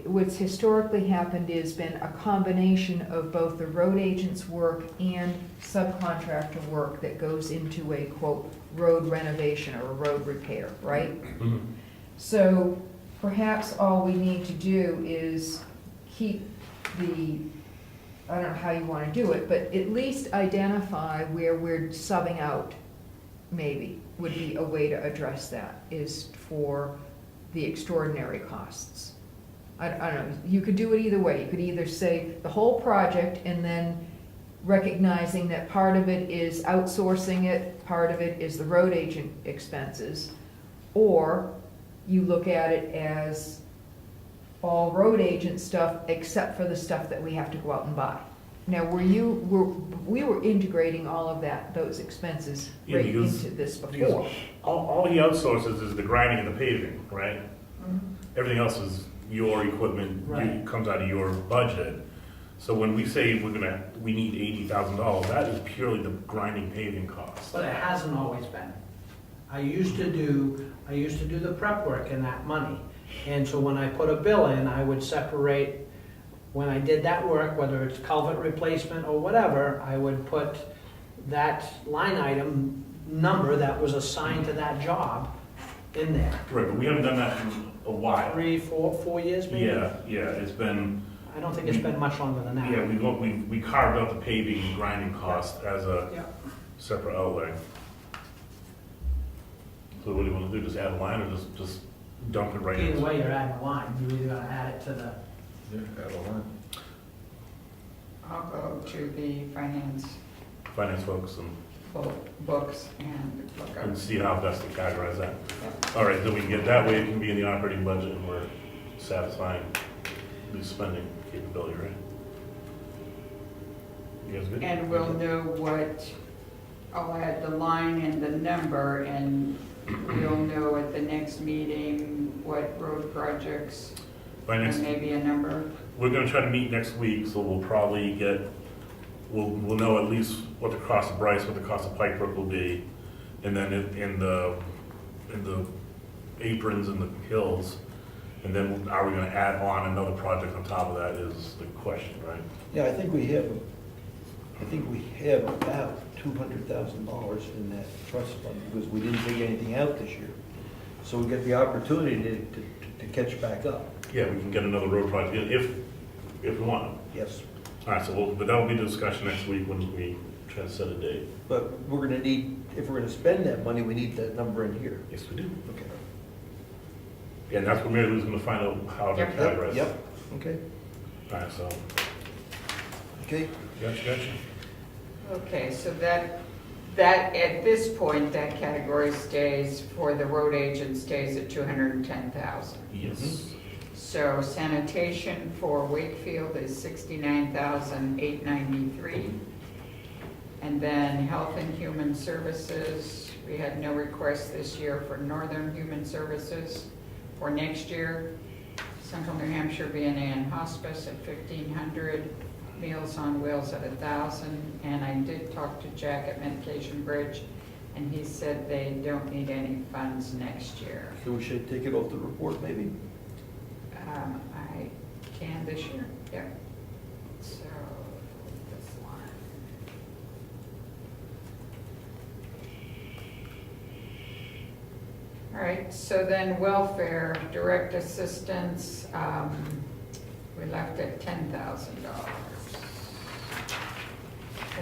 what's historically happened is been a combination of both the road agent's work and subcontractor work that goes into a, quote, road renovation or a road repair, right? Mhm. So perhaps all we need to do is keep I don't know how you want to do it, but at least identify where we're subbing out, maybe, would be a way to address that, is for the extraordinary costs. I don't know, you could do it either way. You could either say the whole project and then recognizing that part of it is outsourcing it, part of it is the road agent expenses, or you look at it as all road agent stuff except for the stuff that we have to go out and buy. Now, we were integrating all of those expenses Yeah, right because- into this Because before. all he outsources is the grinding and the paving, right? Mhm. Everything else is your equipment, Right. comes out of your budget. So when we say we need $80,000, that is purely the grinding paving cost. But it hasn't always been. I used to do the prep work in that money. And so when I put a bill in, I would separate, when I did that work, whether it's culvert replacement or whatever, I would put that line item number that was assigned to that job in there. Right, but we haven't done that in a while. 3, 4 years maybe? Yeah, it's been, I don't think it's been much longer than that. yeah, we carved out the paving and grinding cost as a Yeah. separate outlay. So what do you want to do, just add a line or just dump it right in? Either way, you're adding a line. You're either gonna add it to the, Yeah, add a line. I'll go to the finance Finance folks and books and look up. see how best to categorize that. All right, then we can get, that way it can be in the operating budget and we're satisfying the spending capability, right? You guys good? And we'll know what, I'll add the line and the number, and we'll know at the next meeting what road projects, Finance, and maybe a number. we're gonna try to meet next week, so we'll probably we'll know at least what the cost of Bryce, what the cost of Pike Brook will be, and then in the aprons and the hills, and then are we gonna add on another project on top of that is the question, right? Yeah, I think we have about $200,000 in that trust fund, because we didn't take anything out this year. So we get the opportunity to catch back up. Yeah, we can get another road project if we want. Yes. All right, so but that will be the discussion next week when we try to set a date. But we're gonna need, if we're gonna spend that money, we need that number in here. Yes, we do. Okay. Yeah, and that's what Marilou's gonna find out how to Yep. categorize. Yep, okay, All right, so, okay. gotcha. Okay, so that, at this point, that category stays, for the road agent, stays at 210,000. Yes. So sanitation for Wakefield is 69,893. And then Health and Human Services, we had no requests this year for Northern Human Services. For next year, Central New Hampshire VNA and Hospice at 1,500, Meals on Wheels at 1,000. And I did talk to Jack at Medication Bridge, and he said they don't need any funds next year. So we should take it off the report, maybe? I can this year, yeah. So, this line. All right, so then welfare, direct assistance, we left at $10,000.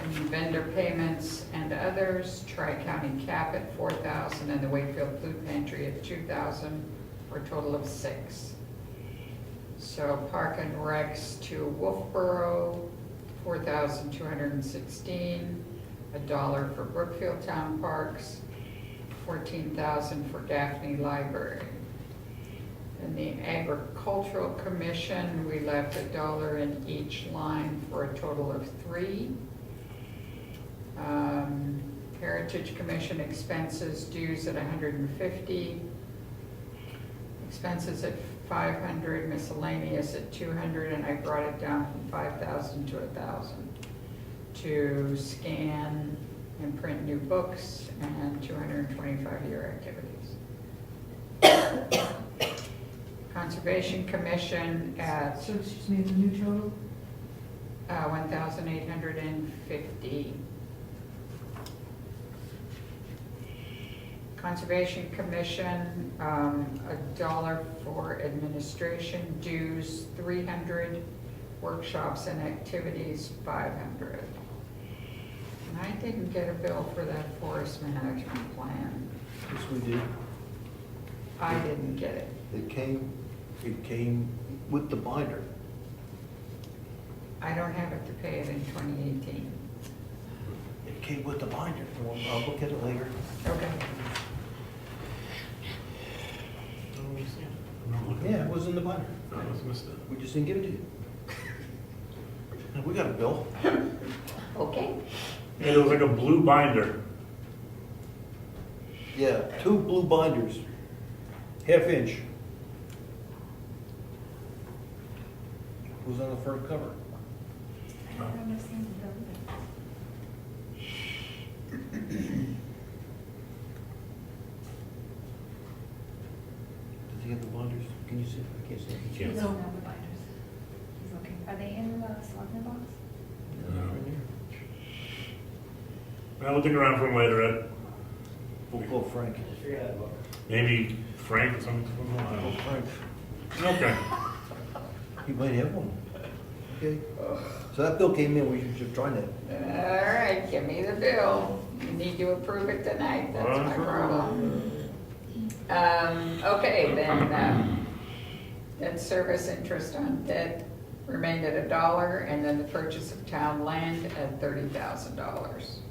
And vendor payments and others, Tri-County Cap at $4,000, and the Wakefield Food Pantry at $2,000, for a total of $6,000. So Park and Recs to Wolfboro, $4,216, $1 for Brookfield Town Parks, $14,000 for Daphne Library. And the Agricultural Commission, we left $1 in each line for a total of $3. Heritage Commission expenses, dues at $150, expenses at $500, miscellaneous at $200, and I brought it down from $5,000 to $1,000 to scan and print new books and 225-year activities. Conservation Commission at So excuse me, the new total? $1,850. Conservation Commission, $1 for administration, dues $300, workshops and activities $500. And I didn't get a bill for that forest management plan. Yes, we did. I didn't get it. It came with the binder. I don't have it to pay it in 2018. It came with the binder. I'll look at it later. Okay. Yeah, it was in the binder. I must have missed it. We just didn't give it to you. And we got a bill. Okay. Yeah, there was like a blue binder. Yeah, 2 blue binders, half-inch. Who's on the front cover? I don't understand the bill. Does he have the binders? Can you see? I can't see. You He can't. doesn't have the binders. He's looking. Are they in the selectman box? No. Well, we'll dig around for him later, Ed. We'll call Frank. Maybe Frank or something. I Call don't Frank. know. Okay. He might have one. Okay. So that bill came in, we should just try that. All right, give me the bill. You need to approve it tonight, that's my problem. Okay, then, debt service interest on debt remained at $1, and then the purchase of town land at $30,000.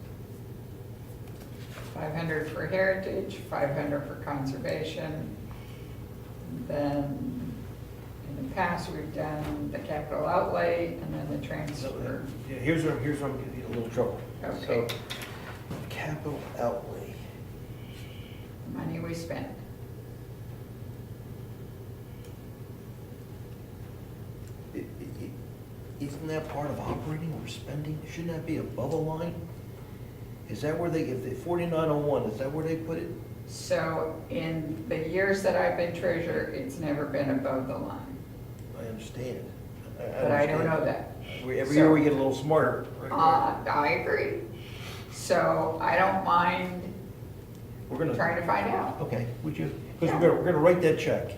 $500 for heritage, $500 for conservation. Then, in the past, we've done the capital outlay, and then the transfer. Yeah, here's where I'm getting in a little trouble. Okay. So, capital outlay. Money we spent. Isn't that part of operating or spending? Shouldn't that be above a line? Is that where if they, 4901, is that where they put it? So in the years that I've been treasurer, it's never been above the line, I understand. but I don't know that. Every year we get a little smarter. I agree. So I don't mind We're gonna, trying to find out. okay, would you, because we're gonna write that check,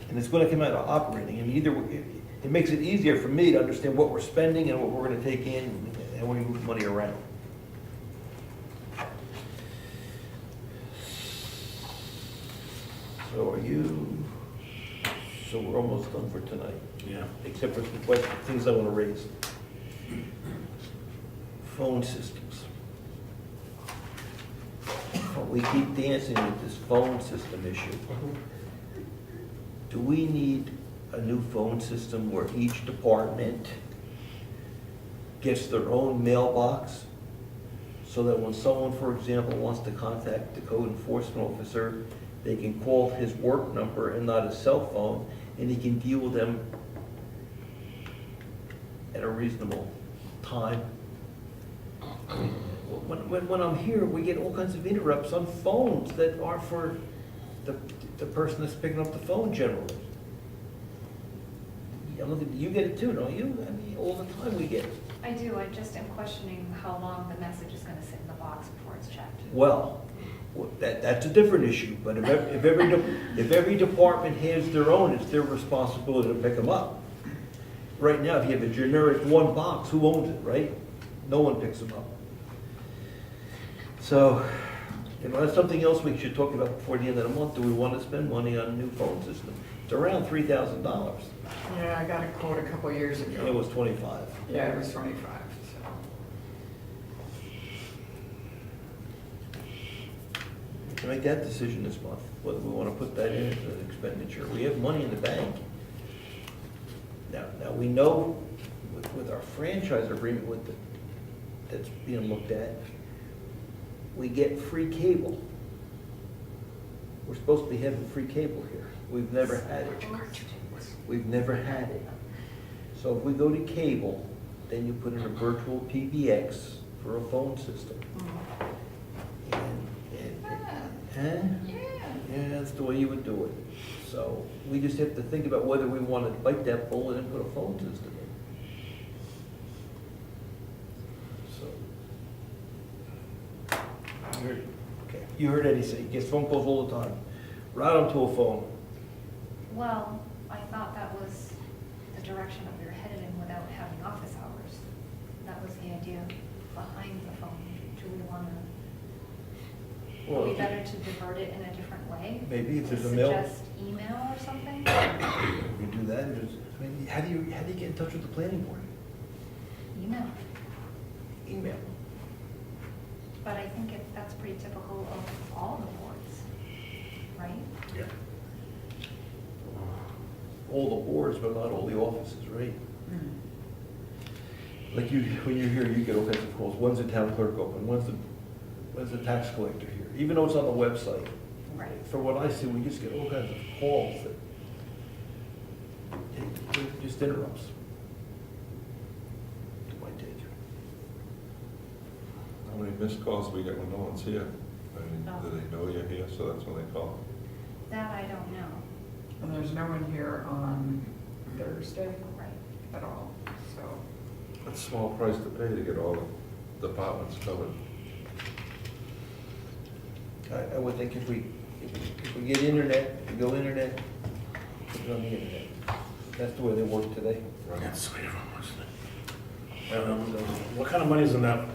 and it's gonna come out of operating, and it makes it easier for me to understand what we're spending and what we're gonna take in, and we move money around. So so we're almost done for tonight, Yeah. except for the things I wanna raise. Phone systems. We keep dancing with this phone system issue. Do we need a new phone system where each department gets their own mailbox? So that when someone, for example, wants to contact the code enforcement officer, they can call his work number and not his cell phone, and he can deal with them at a reasonable time. When I'm here, we get all kinds of interrupts on phones that are for the person that's picking up the phone generally. You get it too, don't you? I mean, all the time we get it. I do, I just am questioning how long the message is gonna sit in the box before it's checked. Well, that's a different issue, but if every department has their own, it's their responsibility to pick them up. Right now, if you have a generic one box, who owns it, right? No one picks them up. So, that's something else we should talk about before the end of the month. Do we want to spend money on a new phone system? It's around $3,000. Yeah, I got a quote a couple years ago. It was 25. Yeah, it was 25, so. To make that decision this month, whether we want to put that in as an expenditure. We have money in the bank. Now we know with our franchise agreement that's being looked at, we get free cable. We're supposed to be having free cable here. We've never had it. We've never had it. So if we go to cable, then you put in a virtual PBX for a phone system. Huh? Yeah, that's the way you would do it. So we just have to think about whether we want to bite that bullet and put a phone system in. So. You heard Eddie say, he gets phone calls all the time. Route him to a phone. Well, I thought that was the direction that we were headed in without having office hours. That was the idea behind the phone. Do we want to, would it be better to divert it in a different way? Maybe if To there's a mail. suggest email or something? We do that. How do you get in touch with the planning board? Email. Email. But I think that's pretty typical of all the boards, right? Yeah. All the boards, but not all the offices, right? Mm. Like when you're here, you get all kinds of calls. When's the town clerk open? When's the tax collector here? Even though it's on the website. Right. For what I see, we just get all kinds of calls that it just interrupts. To my take. How many missed calls we get when no one's here? I mean, Oh. do they know you're here, so that's when they call? That I don't know. And there's no one here on Thursday Right. at all, so. It's a small price to pay to get all the departments covered. I would think if we get internet, we go internet, put it on the internet. That's the way they work today. That's the way everyone works today. What kind of money's in that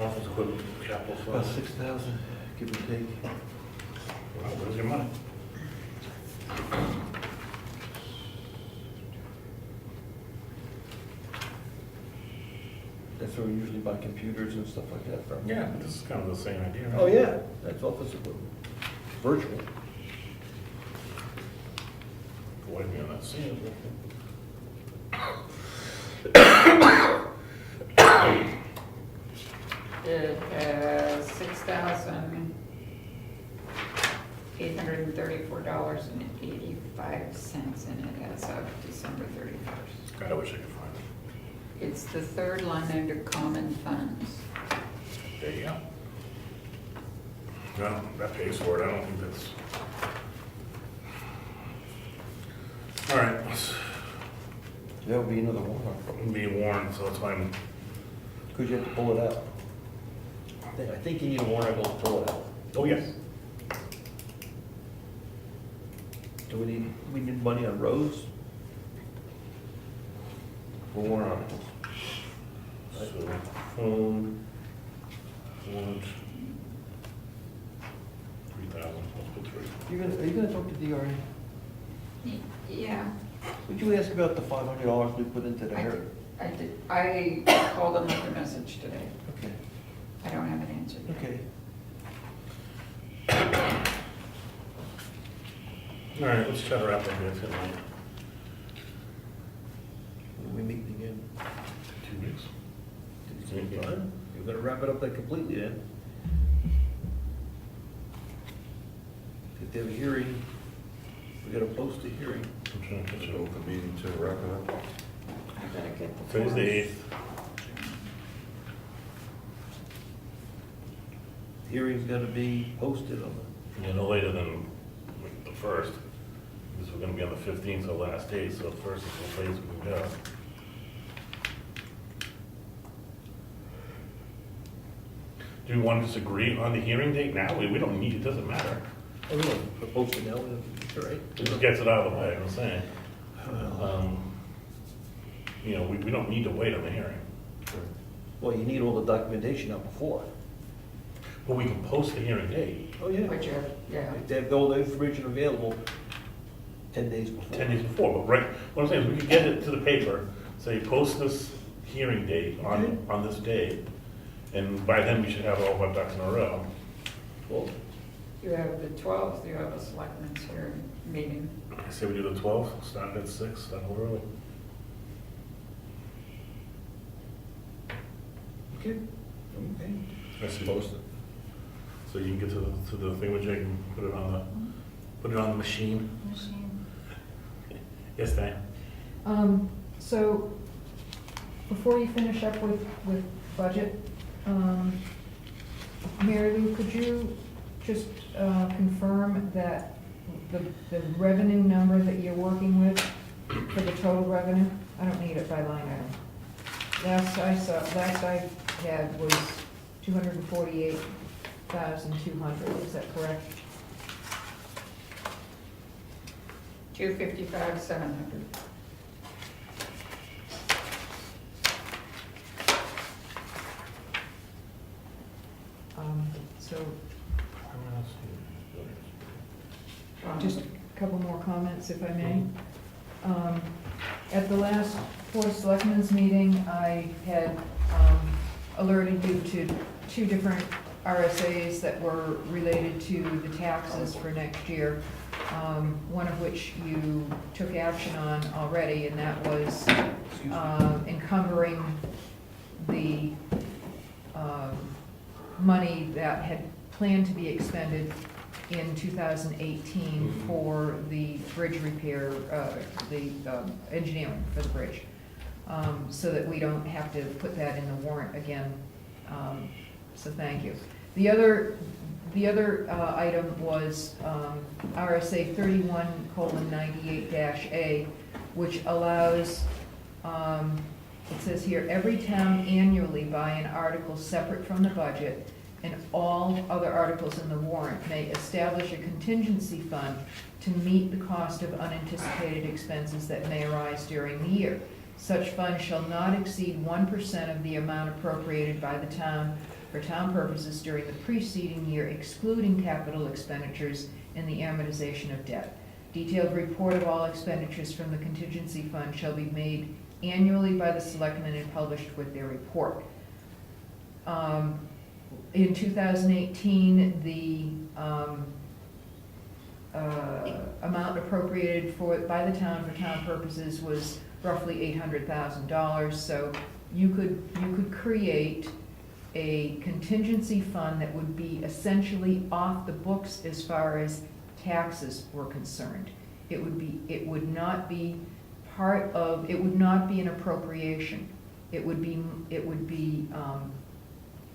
office equipment capital About fund? 6,000, give or take. Wow, where's your money? That's where we usually buy computers and stuff like that from. Yeah, but this is kind of the same idea, right? Oh, yeah, that's office equipment. Virtual. Avoid me on that scene. It has $6,834.85 in it as of December 31st. God, I wish I could find it. It's the third line under common funds. There you go. No, that pays for it. I don't think that's. All right, let's That would be another one. be warned, so that's why I'm. Because you have to pull it out. I think you need a warrant article to pull it out. Oh, yes. Do we need money on roads? For warrant articles? So, phone, warrant, 3,000, let's put 3. Are you gonna talk to DRA? Yeah, Would you ask about the $500 we put into the I hair? did. I called them with a message today. Okay, I don't have an answer yet. okay. All right, let's try to wrap up here tonight. When are we meeting again? 2 weeks. Fine. You're gonna wrap it up like completely then. If they have a hearing, we gotta post a hearing. I'm trying to catch Should it. open the meeting to wrap it up. I gotta get the. Today's the forms. 8th. Hearing's gotta be posted on Yeah, no later than like, the 1st. Because we're gonna be on the 15th, so last day, so first is the place we can go. Do we want to just agree on the hearing date now? We don't need, it doesn't matter. the, oh, no, post it now, it's all right. It just gets it out of the way, I'm saying. You know, we don't need to wait on the hearing. Well, you need all the documentation out before. But we can post the hearing date Oh, yeah. But yeah. They have all the information available 10 days before. 10 days before, but right, what I'm saying is we could get it to the paper, say, post this hearing date on this day, and by then we should have all of our ducks in a row. Well, You have the 12th, you have a selectmen's hearing meeting. I say we do the 12th, start at 6, start a little early. okay. Okay. I see. Post it. So you can get to the thingamajig and put it on the machine. Machine. Yes, Dan? So, before you finish up with budget, Marilou, could you just confirm that the revenue number that you're working with for the total revenue? I don't need it by line item. Last I had was 248,200, is that correct? 255,700. So, just a couple more comments, if I may. At the last Board of Selectmen's meeting, I had alerted you to 2 different RSAs that were related to the taxes for next year, one of which you took action on already, and that was encumbering the money that had planned to be expended in 2018 for the bridge repair, the engineering for the bridge, so that we don't have to put that in the warrant again. So thank you. The other item was RSA 31:98-A, which allows, it says here, every town annually by an article separate from the budget and all other articles in the warrant may establish a contingency fund to meet the cost of unanticipated expenses that may arise during the year. Such fund shall not exceed 1% of the amount appropriated by the town for town purposes during the preceding year, excluding capital expenditures and the amortization of debt. Detailed report of all expenditures from the contingency fund shall be made annually by the selectmen and published with their report. In 2018, the amount appropriated by the town for town purposes was roughly $800,000. So you could create a contingency fund that would be essentially off the books as far as taxes were concerned. It would not be an appropriation. It would be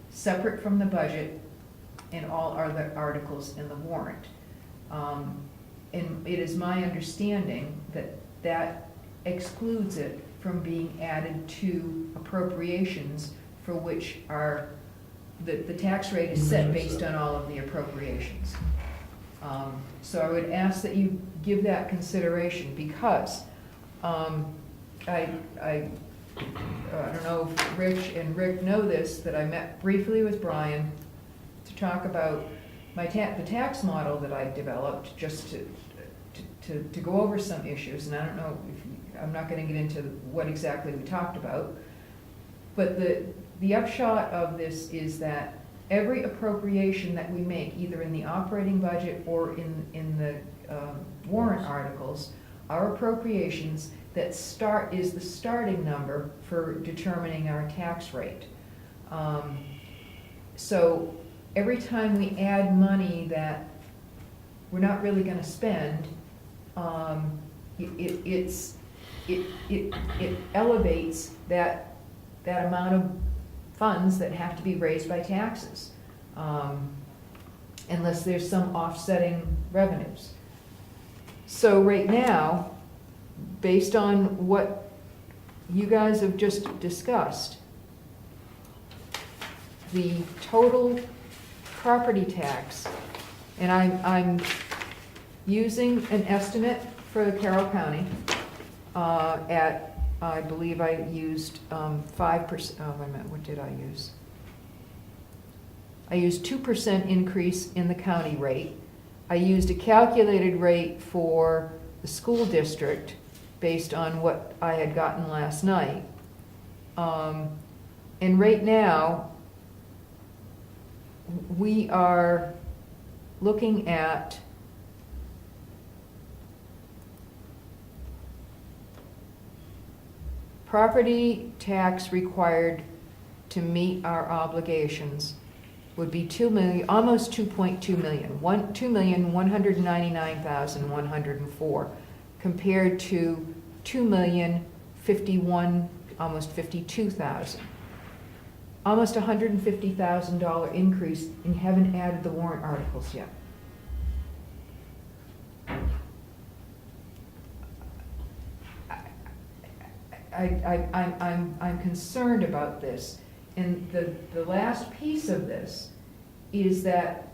separate from the budget and all other articles in the warrant. And it is my understanding that excludes it from being added to appropriations for which the tax rate is set based on all of the appropriations. So I would ask that you give that consideration, because I don't know if Rich and Rick know this, that I met briefly with Brian to talk about the tax model that I developed, just to go over some issues. And I don't know I'm not going to get into what exactly we talked about, but the upshot of this is that every appropriation that we make, either in the operating budget or in the warrant articles, are appropriations that is the starting number for determining our tax rate. So every time we add money that we're not really going to spend, it elevates that amount of funds that have to be raised by taxes, unless there's some offsetting revenues. So right now, based on what you guys have just discussed, the total property tax, and I'm using an estimate for Carroll County at I believe I used 5%, oh, wait a minute, what did I use? I used 2% increase in the county rate. I used a calculated rate for the school district based on what I had gotten last night. And right now, we are looking at property tax required to meet our obligations would be 2 million, almost 2.2 million, 2,199,104, compared to 2,051,000, almost 52,000. Almost $150,000 increase, and you haven't added the warrant articles yet. I'm concerned about this. And the last piece of this is that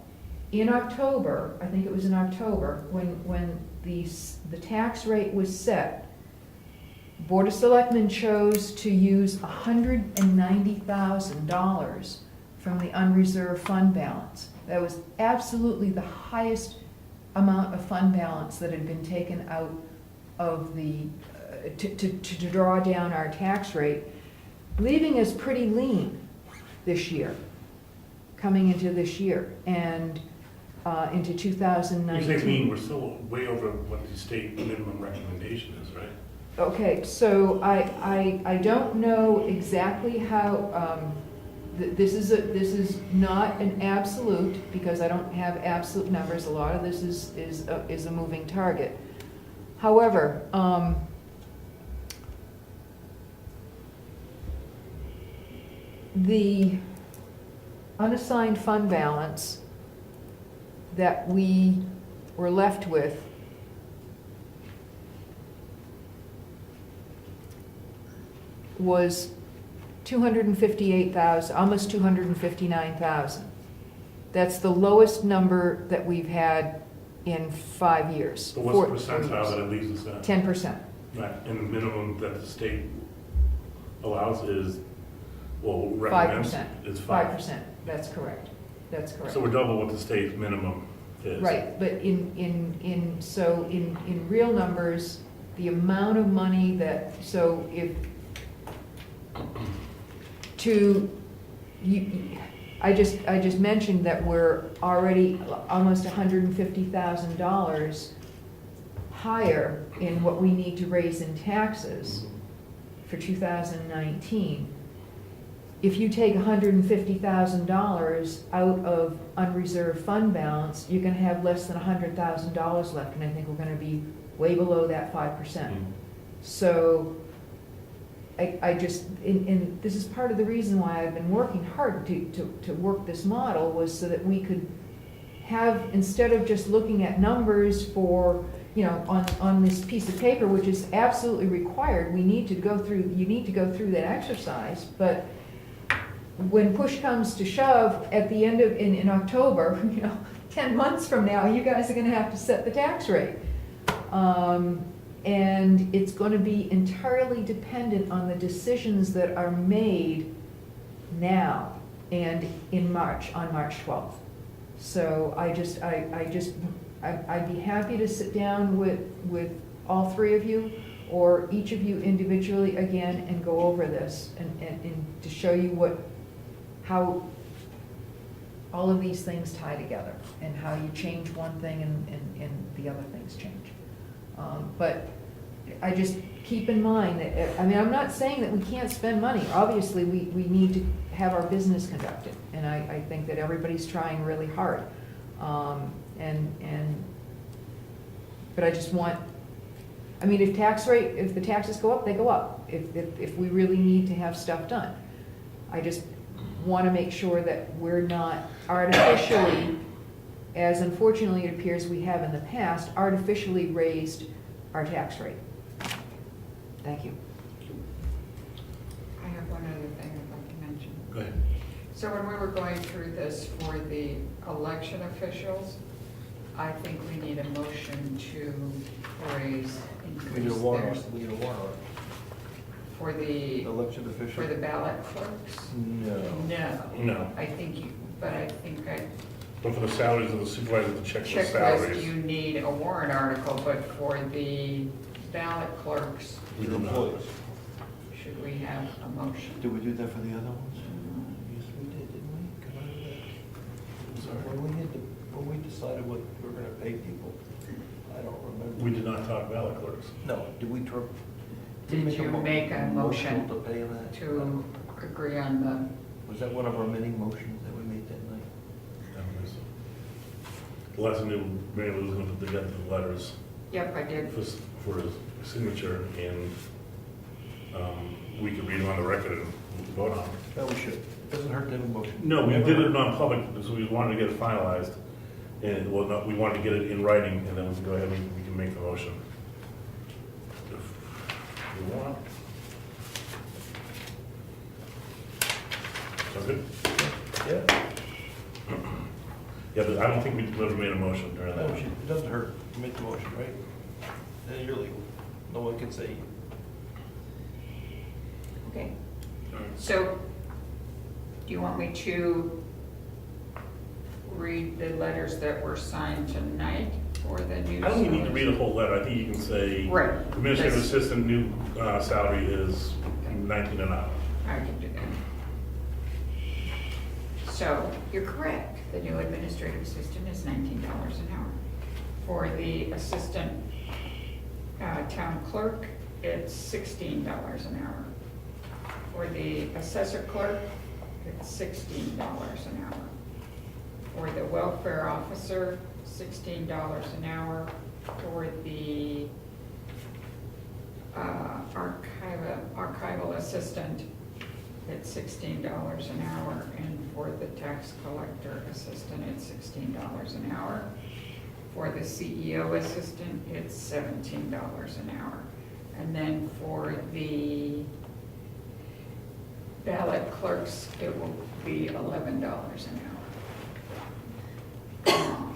in October, I think it was in October, when the tax rate was set, Board of Selectmen chose to use $190,000 from the unreserved fund balance. That was absolutely the highest amount of fund balance that had been taken out of the, to draw down our tax rate, leaving us pretty lean this year, coming into this year, and into 2019. You say lean, we're still way over what the state minimum recommendation is, right? Okay, so I don't know exactly how, this is not an absolute, because I don't have absolute numbers. A lot of this is a moving target. However, the unassigned fund balance that we were left with was 258,000, almost 259,000. That's the lowest number that we've had in 5 years. So what's the percentile that it leaves us at? 10%. Right, and the minimum that the state allows is, well, 5%. recommends is 5%. 5%, that's correct. That's correct. So we're double what the state's minimum is. Right, but in real numbers, the amount of money that, so if, I just mentioned that we're already almost $150,000 higher in what we need to raise in taxes for 2019. If you take $150,000 out of unreserved fund balance, you're gonna have less than $100,000 left, and I think we're gonna be way below that 5%. So I just, and this is part of the reason why I've been working hard to work this model, was so that we could have, instead of just looking at numbers for, you know, on this piece of paper, which is absolutely required, you need to go through that exercise, but when push comes to shove at the end of, in October, 10 months from now, you guys are gonna have to set the tax rate. And it's going to be entirely dependent on the decisions that are made now and in March, on March 12th. So I'd be happy to sit down with all three of you, or each of you individually again, and go over this and to show you how all of these things tie together, and how you change one thing and the other things change. But I just keep in mind that, I mean, I'm not saying that we can't spend money. Obviously, we need to have our business conducted, and I think that everybody's trying really hard. But I just want, I mean, if the taxes go up, they go up. If we really need to have stuff done. I just want to make sure that we're not artificially, as unfortunately it appears we have in the past, artificially raised our tax rate. Thank you. I have one other thing I'd like to mention. Go ahead. So when we were going through this for the election officials, I think we need a motion to raise, We need increase a warrant, theirs. we need a warrant. For the, Election for official? the ballot clerks? No. No. No, I think you, but I think but for the salaries of the supervisors, the checklist checklist, salaries. you need a warrant article, but for the ballot clerks, We Your do not. employees. should we have a motion? Did we do that for the other ones? Yes, we did, didn't we? Come on with that. When we decided what we were gonna pay people, I don't remember. We did not talk ballot clerks. No, did we? Did you make a motion To pay that? to agree on the, Was that one of our many motions that we made that night? I don't think so. The last I knew, Marilou was going to put together the letters yep, I did. for his signature, and we could read them on the record and vote on them. No, we should. It doesn't hurt to have a motion. No, we did it non-public, because we wanted to get it finalized, and, well, no, we wanted to get it in writing, and then we can go ahead and we can make the motion. If you want. Sounds good? Yeah. Yeah, but I don't think we ever made a motion during No, that. it doesn't hurt. You make the motion, right? Then you're legal. No one can say. Okay. So, do you want me to read the letters that were signed tonight for the new? I don't even need to read a whole letter, I think you can say. Right. Administrative That's- assistant, new salary is 19 an hour. I can do that. So, you're correct, the new administrative assistant is $19 an hour. For the assistant town clerk, it's $16 an hour. For the assessor clerk, it's $16 an hour. For the welfare officer, $16 an hour. For the archival assistant, it's $16 an hour, and for the tax collector assistant, it's $16 an hour. For the CEO assistant, it's $17 an hour. And then for the ballot clerks, it will be $11 an hour.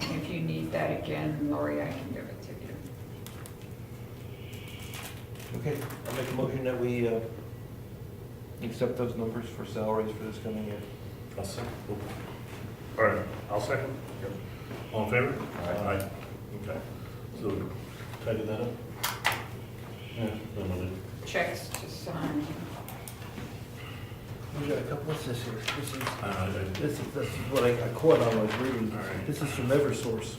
If you need that again, Laurie, I can give it to you. Okay, I'll make a motion that we accept those numbers for salaries for this coming year. I'll second. All right, I'll second. All in favor? Aye. Okay, so, tighten that up? Yeah, then we'll do. Checks to sign. We got a couple, what's this here? I- This is what I caught on when I was reading. All right. This is from Eversource.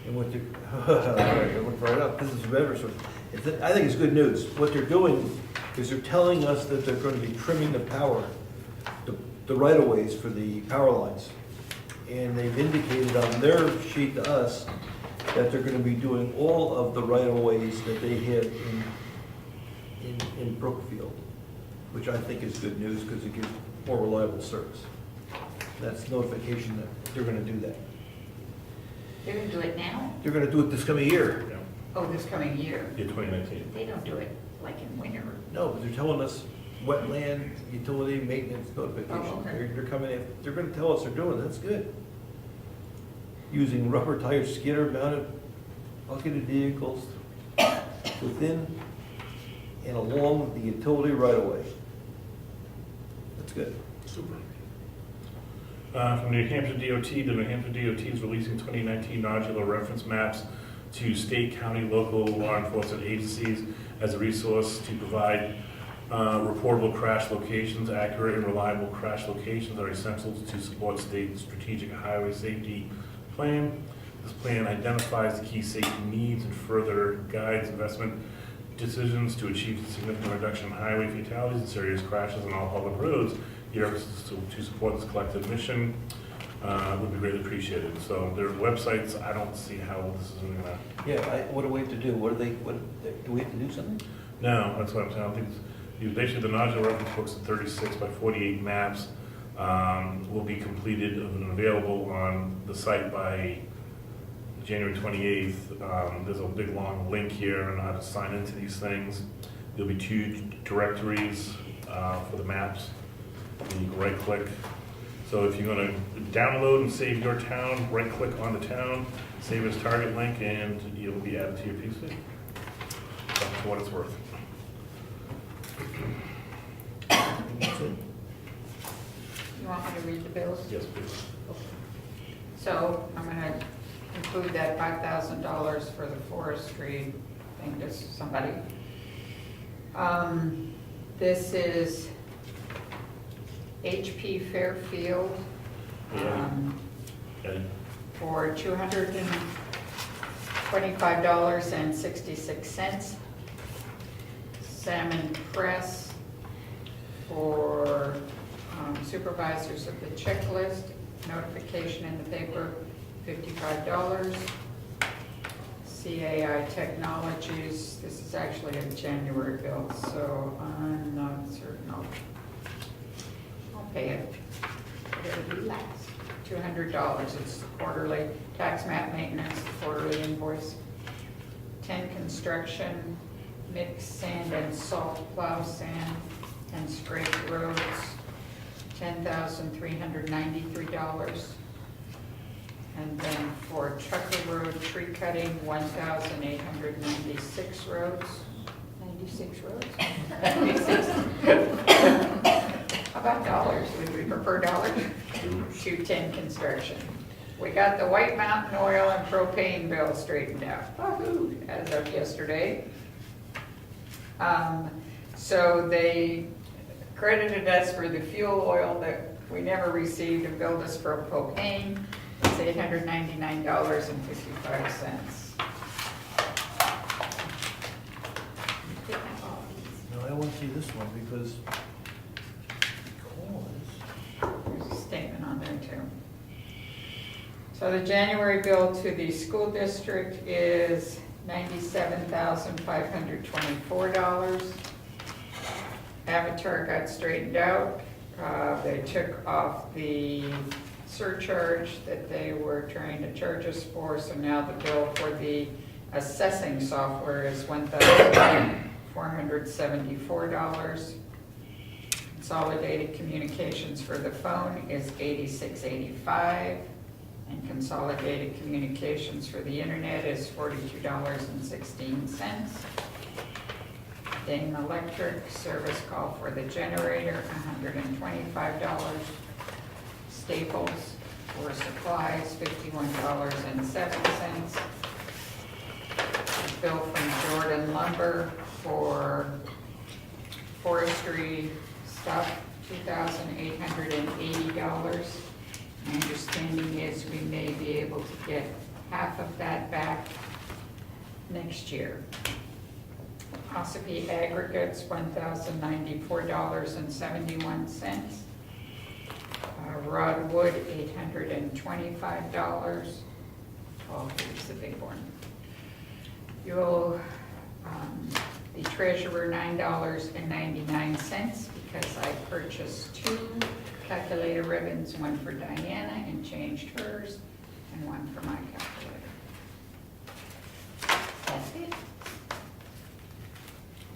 And what they're, all right, I looked right up. This is from Eversource. I think it's good news. What they're doing is they're telling us that they're going to be trimming the power, the right-of-ways for the power lines. And they've indicated on their sheet to us that they're going to be doing all of the right-of-ways that they have in Brookfield, which I think is good news because it gives more reliable service. That's notification that they're going to do that. They're gonna do it now? They're going to do it this coming year. Yeah, Oh, this coming year? yeah, 2019. They don't do it like in winter. No, but they're telling us wetland, utility, maintenance notification. Oh, okay. They're coming in, they're going to tell us they're doing it. That's good. Using rubber tire skidder mounted bucketed vehicles within and along the utility right of way. That's good. Super. From New Hampshire DOT, the New Hampshire DOT is releasing 2019 nodular reference maps to state, county, local law enforcement agencies as a resource to provide reportable crash locations. Accurate and reliable crash locations are essential to support state strategic highway safety plan. This plan identifies the key safety needs and further guides investment decisions to achieve a significant reduction in highway fatalities and serious crashes on all public roads. Your efforts to support this collective mission would be greatly appreciated. So their websites, I don't see how this is gonna. Yeah, what do we have to do? Do we have to do something? No, that's what I'm saying. I don't think basically the nodular reference books of 36 by 48 maps will be completed and available on the site by January 28th. There's a big long link here on how to sign into these things. There'll be 2 directories for the maps. And you can right click. So if you're going to download and save your town, right click on the town, save as target link, and you'll be added to your PC. That's what it's worth. That's it. You want me to read the bills? Yes, please. So I'm gonna include that $5,000 for the forestry thing to somebody. This is HP Fairfield, And for $225.66. Salmon Press for supervisors of the checklist, notification in the paper, $55. CAI Technologies, this is actually a January bill, so I'm not certain I'll pay it. Whatever we last. $200, it's quarterly. Tax map maintenance, quarterly invoice. 10 construction, mix sand and salt, plow sand, and scrape roads, $10,393. And then for Trucker Road tree cutting, 1,896 roads. 96 roads? 96. How about dollars? Would we prefer dollars? 210 construction. We got the White Mountain Oil and propane bill straightened out. Woo-hoo, as of yesterday. So they credited us for the fuel oil that we never received and billed us for propane. It's $899.55. No, I want to see this one because There's a statement on there too. So the January bill to the school district is $97,524. Avatar got straightened out. They took off the surcharge that they were trying to charge us for, so now the bill for the assessing software is $1,474. Consolidated communications for the phone is $86.85, and consolidated communications for the internet is $42.16. Dane Electric service call for the generator, $125. Staples for supplies, $51.07. Bill from Jordan Lumber for forestry stuff, $2,880. My understanding is we may be able to get half of that back next year. Ossipee Aggregates, $1,094.71. Rod Wood, $825. Oh, here's the big one. You'll, the treasurer, $9.99, because I purchased 2 calculator ribbons, one for Diana and changed hers, and one for my calculator. That's it.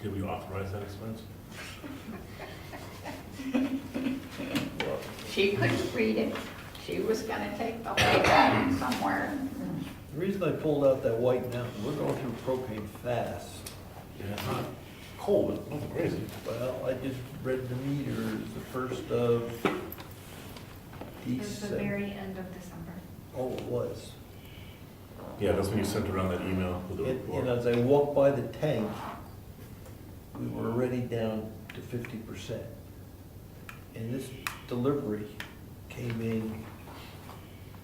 Did we authorize that expense? She couldn't read it. She was gonna take the whole thing somewhere. the reason I pulled out that White Mountain, we're going through propane fast. Yeah, it's not cold, but nothing crazy. Well, I just read the meters the 1st of It was the December. very end of December. Oh, it was. Yeah, that's when you sent around that email with the And report. as I walked by the tank, we were already down to 50%. And this delivery came in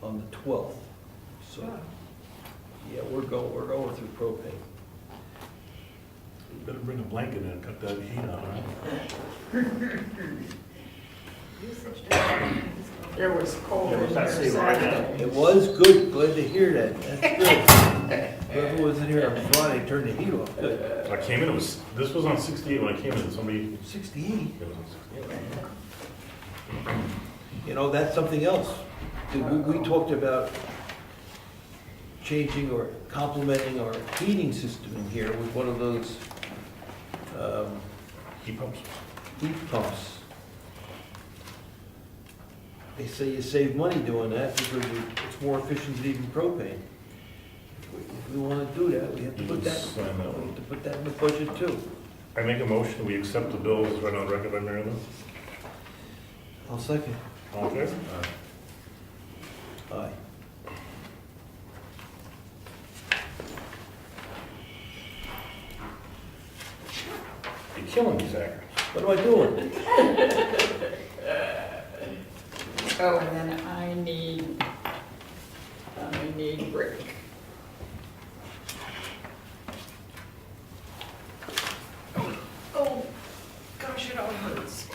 on the 12th. So, yeah, we're going through propane. You better bring a blanket in and cut that heat out, right? It was cold Yeah, in what's that here say right Saturday. It was good, glad to hear that, that's good. Whoever was in here on Friday turned the heat off, good. I came in, this was on 68 when I came in, somebody, 68, it was on 68. you know, that's something else. We talked about changing or complementing our heating system in here with one of those Heat pumps. heat pumps. They say you save money doing that because it's more efficient than even propane. If we want to do that, we have to You put can that, sign that we one. have to put that in the budget too. I make a motion, we accept the bills right on record by Marilou. I'll second. All in favor? Aye. You're killing me, Zach. What am I doing? Oh, and then I need Rick. Oh, gosh, it all hurts.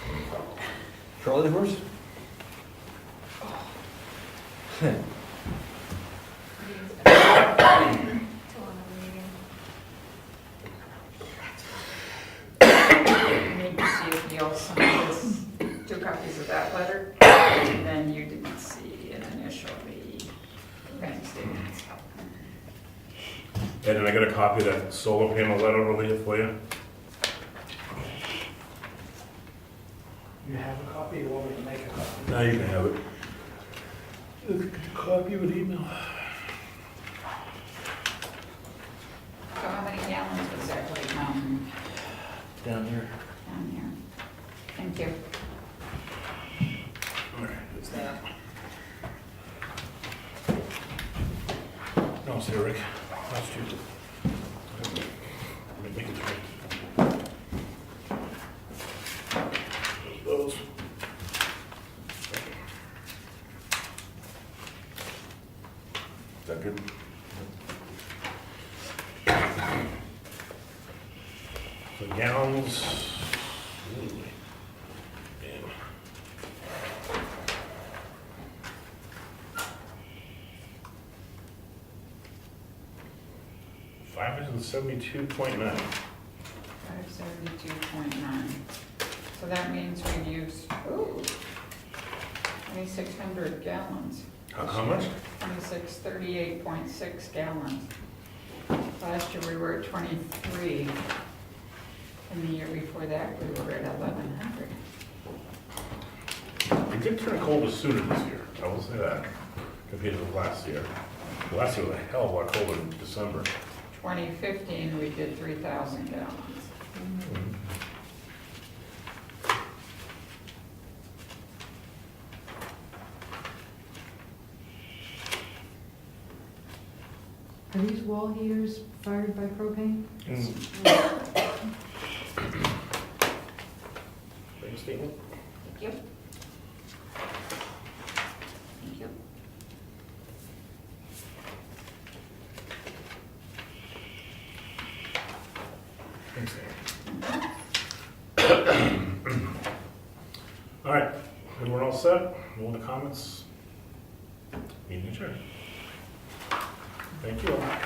Charlie horse? I need to see if you'll sign this, 2 copies of that letter, and then you didn't see an initial, the bank statements. Ed, and I got a copy of that solar panel letter over here for you. You have a copy, you want me to make a copy? Now you can have it. Look at the copy of an email. So how many gallons was that right now Down here. down here? Thank you. All right, it's that. No, it's here, Rick. That's you. Make it three. Those. Is that good? The gallons. And 572.9. 572.9. So that means we've used, 2,600 gallons. How much? 38.6 gallons. Last year we were at 23. And the year before that, we were at 1,100. It did turn colder sooner this year, I will say that, compared to last year. Last year was a hell of a lot colder in December. 2015, we did 3,000 gallons. Are these wall heaters fired by propane? Bank statement? Thank you. Thank you. Thanks, All right, and we're all set. No other comments? Meeting adjourned. Thank you all.